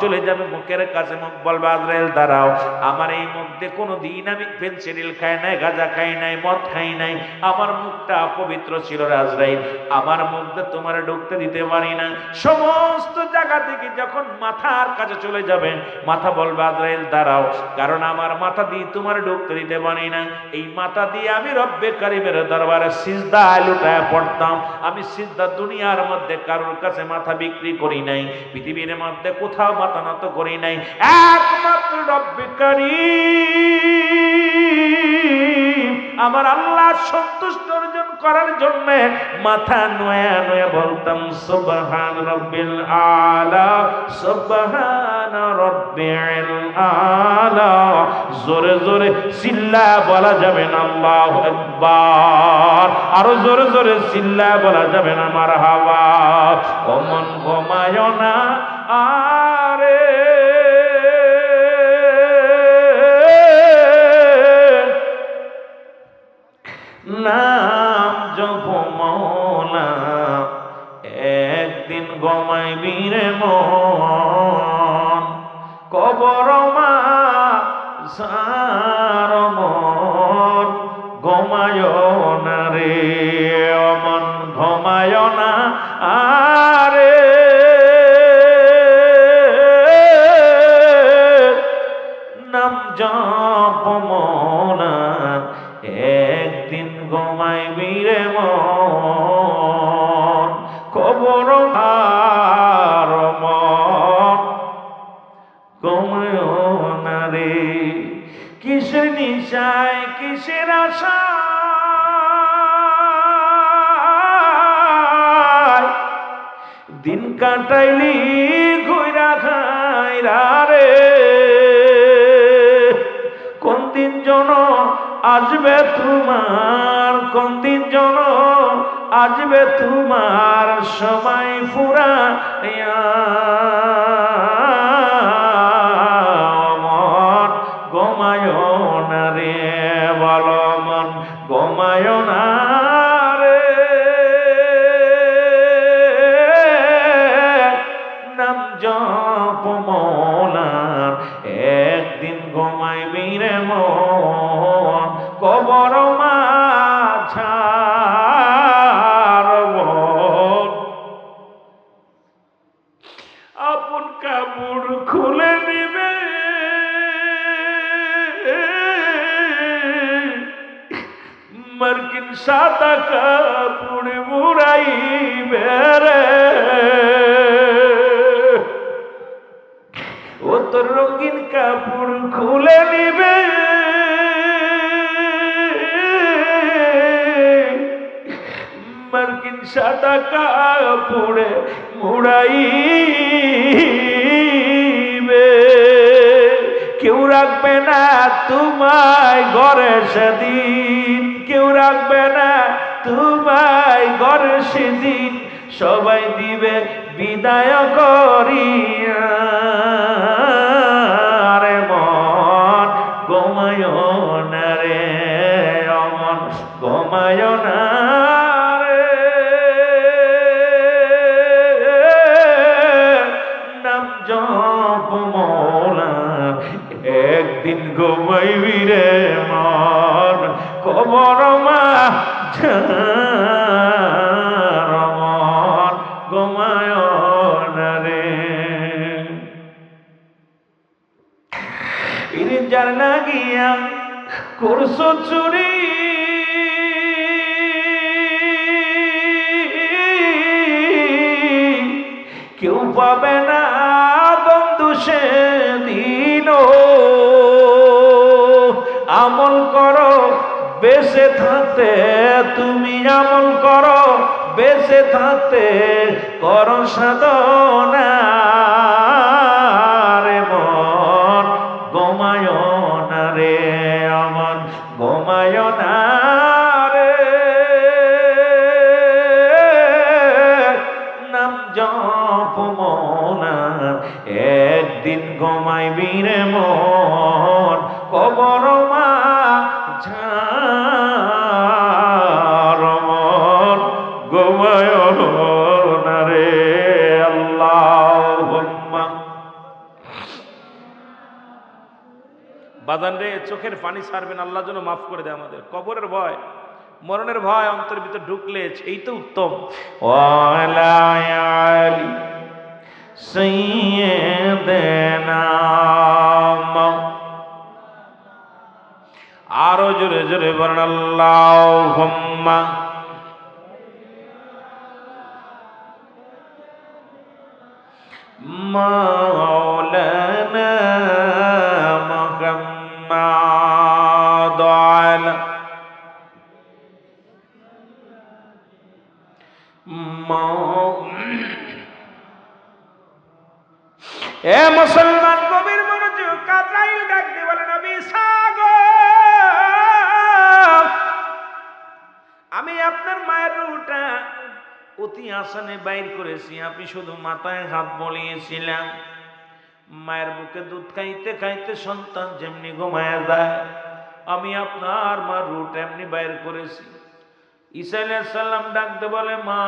Speaker 1: চলে যাবে মুখের কাছে, মুখ বলবে আজরাইল দাঁড়াও, আমার এই মুখ দিয়ে কোনদিন আমি পেন্সিল খাই নাই, গাঁজা খাই নাই, মদ খাই নাই, আমার মুখটা পবিত্র ছিল রে আজরাইল, আমার মুখ দিয়ে তোমার ঢুকতে দিতে পারি না। সমস্ত জায়গা থেকে যখন মাথার কাছে চলে যাবেন, মাথা বলবে আজরাইল দাঁড়াও, কারণ আমার মাথা দিয়ে তোমার ঢুকতে দিতে পারি না, এই মাথা দিয়ে আমি রব্বে কারিমের দরবারে সিজদায় লুটায় পড়তাম, আমি সিজদা দুনিয়ার মধ্যে কারোর কাছে মাথা বিক্রি করি নাই, পৃথিবীর মধ্যে কোথাও মাথা নত করি নাই, একমাত্র রব্বে কারিম আমার আল্লাহ সন্তুষ্ট অর্জন করার জন্য মাথা নোয়া নোয়া বলতাম সুবহান রব্বিল আলা, সুবহান রব্বিল আলা। জোরে জোরে চিল্লা বলা যাবে না আল্লাহু আকবার, আরো জোরে জোরে চিল্লা বলা যাবে না মারহাবা। ওমন ঘুমায় না আরে নাম জপ মওলা, একদিন ঘুমাইবি রে মন, কবর মাঝার মন ঘুমায় না রে মন ঘুমায় না আরে নাম জপ মনার একদিন ঘুমাইবি রে মন কবর আর মন ঘুমায় না রে কিসের নিশায় কিসের আশা দিন কাটাইলি ঘুইরা খাইরা রে কোন দিন জন আসবে তোমার কোন দিন জন আসবে তোমার সময় ফুরা মন ঘুমায় না রে বলো মন ঘুমায় না রে নাম জপ মৌলার একদিন ঘুমাইবি রে মন কবর মাঝার মন আপন কাপড় খুলে নিবে মার্কিন সাদা কাপড় মুড়াইবে রে ও তোর রঙিন কাপড় খুলে নিবে মার্কিন সাদা কাপড়ে মুড়াইবে কেউ রাখবে না তোমায় ঘরে সেদিন কেউ রাখবে না তোমায় ঘরে সেদিন সবাই দিবে বিদায় করিয়া রে মন ঘুমায় না রে অমন ঘুমায় না রে নাম জপ মৌলা একদিন ঘুমাইবি রে মন কবর মাঝার মন ঘুমায় না রে যার না গিয়া করছো চুরি কেউ পাবে না বন্ধু সেদিন আমল করো বেঁচে থাকতে তুমি আমল করো বেঁচে থাকতে করো সাধনা রে মন ঘুমায় না রে আমার ঘুমায় না রে নাম জপ মনা একদিন ঘুমাইবি রে মন কবর মাঝার মন ঘুমায় না রে আল্লাহুম্মা বাজান রে চোখের পানি ছাড়বেন আল্লাহ যেন মাফ করে দেয় আমাদের কবরের ভয় মরণের ভয় অন্তরের ভিতর ঢুকলে এই তো উত্তম ওয়ালা আলি সাইয়্যিদানা আরো জোরে জোরে বলেন আল্লাহুম্মা মাওলানা মুহাম্মাদ আলা এ মুসলমান কবির মনোযোগ কাজরাইল ডাক দিয়ে বলে নবী সাগর আমি আপনার মায়ের রূহটা অতি আসানে বাইর করেছি আপনি শুধু মাথায় হাত বলিয়েছিলাম মায়ের বুকে দুধ খাইতে খাইতে সন্তান যেমনি ঘুমায় যায় আমি আপনার মার রূহটা এমনি বাইর করেছি ঈসা আলাইহিস সালাম ডাকতে বলে মা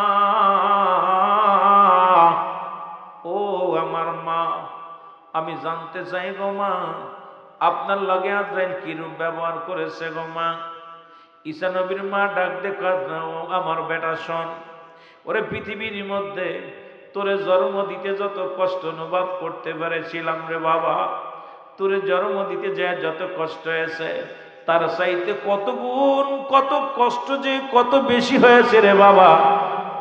Speaker 1: ও আমার মা আমি জানতে চাই গো মা, আপনার লগে আজরাইল কি রূপ ব্যবহার করেছে গো মা। ঈসা নবীর মা ডাক দেখা, আমার বেটা শোন, ওরে পৃথিবীর মধ্যে তোরে জন্ম দিতে যত কষ্ট অনুভব করতে পেরেছিলাম রে বাবা, তোরে জন্ম দিতে যে যত কষ্ট হয়েছে তার চাইতে কত গুণ কত কষ্ট যে কত বেশি হয়েছে রে বাবা,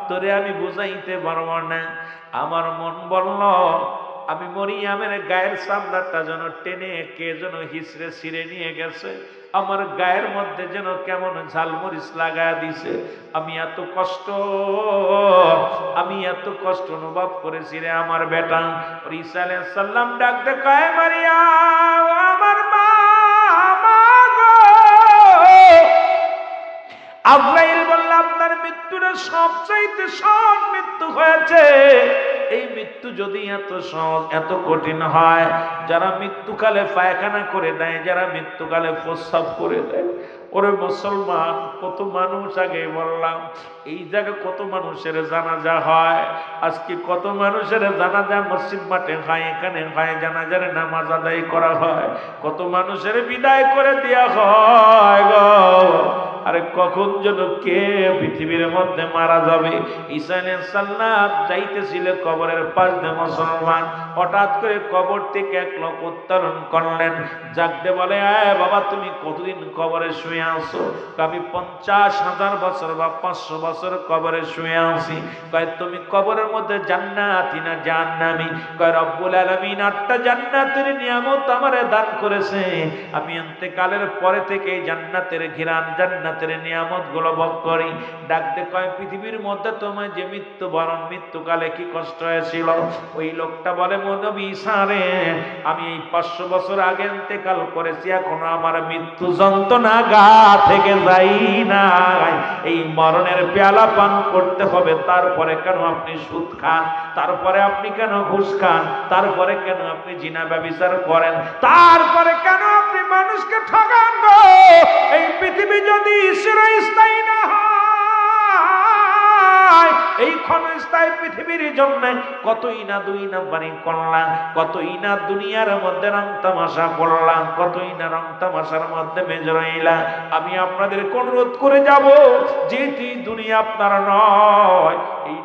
Speaker 1: তোরে আমি বুঝাইতে পারবো না। আমার মন বলল আমি মরিয়ামের গায়ের চামড়াটা যেন টেনে কে যেন হিসড়ে ছিঁড়ে নিয়ে গেছে, আমার গায়ের মধ্যে যেন কেমন ঝালমরিচ লাগায় দিছে। আমি এত কষ্ট অনুভব করেছি রে আমার বেটা। ঈসা আলাইহিস সালাম ডাক দে কয় মারিয়াম, আমার মা, মা গো। আজরাইল বলল আপনার মৃত্যুটা সবচাইতে সহজ মৃত্যু হয়েছে। এই মৃত্যু যদি এত সহজ এত কঠিন হয়, যারা মৃত্যুকালে পায়খানা করে দেয়, যারা মৃত্যুকালে প্রস্রাব করে দেয়, ওরে মুসলমান কত মানুষ আগে বললাম এই জায়গায় কত মানুষের জানাজা হয়, আজকে কত মানুষের জানাজা মসজিদ মাঠে হয়, এখানে হয়, জানাজার নামাজ আদায় করা হয়, কত মানুষের বিদায় করে দেওয়া হয় গো। আরে কখন যেন কে পৃথিবীর মধ্যে মারা যাবে। ঈসা আলাইহিস সালাম যাইতেছিল কবরের পাশ দিয়ে মুসলমান, হঠাৎ করে কবর থেকে এক লোক উত্তোলন করলেন, জাগতে বলে আয় বাবা তুমি কতদিন কবরে শুয়ে আছো? আমি 50,000 বছর বা 500 বছর কবরে শুয়ে আছি। কয় তুমি কবরের মধ্যে জান্নাতি না জাহান্নামী? কয় রব্বুল আলামিন 8টা জান্নাতের নিয়ামত আমারে দান করেছে, আমি ইন্তেকালের পরে থেকে জান্নাতের ঘিরান জান্নাতের নিয়ামত গুলো ভোগ করি। ডাকতে কয় পৃথিবীর মধ্যে তোমার যে মৃত্যুকালে কি কষ্ট হয়েছিল? ওই লোকটা বলে নবী ঈসা রে, আমি এই 500 বছর আগে ইন্তেকাল করেছি, এখনো আমার মৃত্যু যন্ত্রণা গা থেকে যাই নাই। এই মরণের পেয়ালা পান করতে হবে, তারপরে কেন আপনি সুদ খান? তারপরে আপনি কেন ঘুষ খান? তারপরে কেন আপনি জিনা ব্যভিচার করেন? তারপরে কেন আপনি মানুষকে ঠকান গো? এই পৃথিবী যদি চিরস্থায়ী না হয়, এই ক্ষণস্থায়ী পৃথিবীর জন্য কতই না দুই নাম্বারি করলাম, কতই না দুনিয়ার মধ্যে রং তামাশা করলাম, কতই না রং তামাশার মধ্যে বেজে রইলাম। আমি আপনাদের অনুরোধ করে যাব, যেটি দুনিয়া আপনার নয়, এই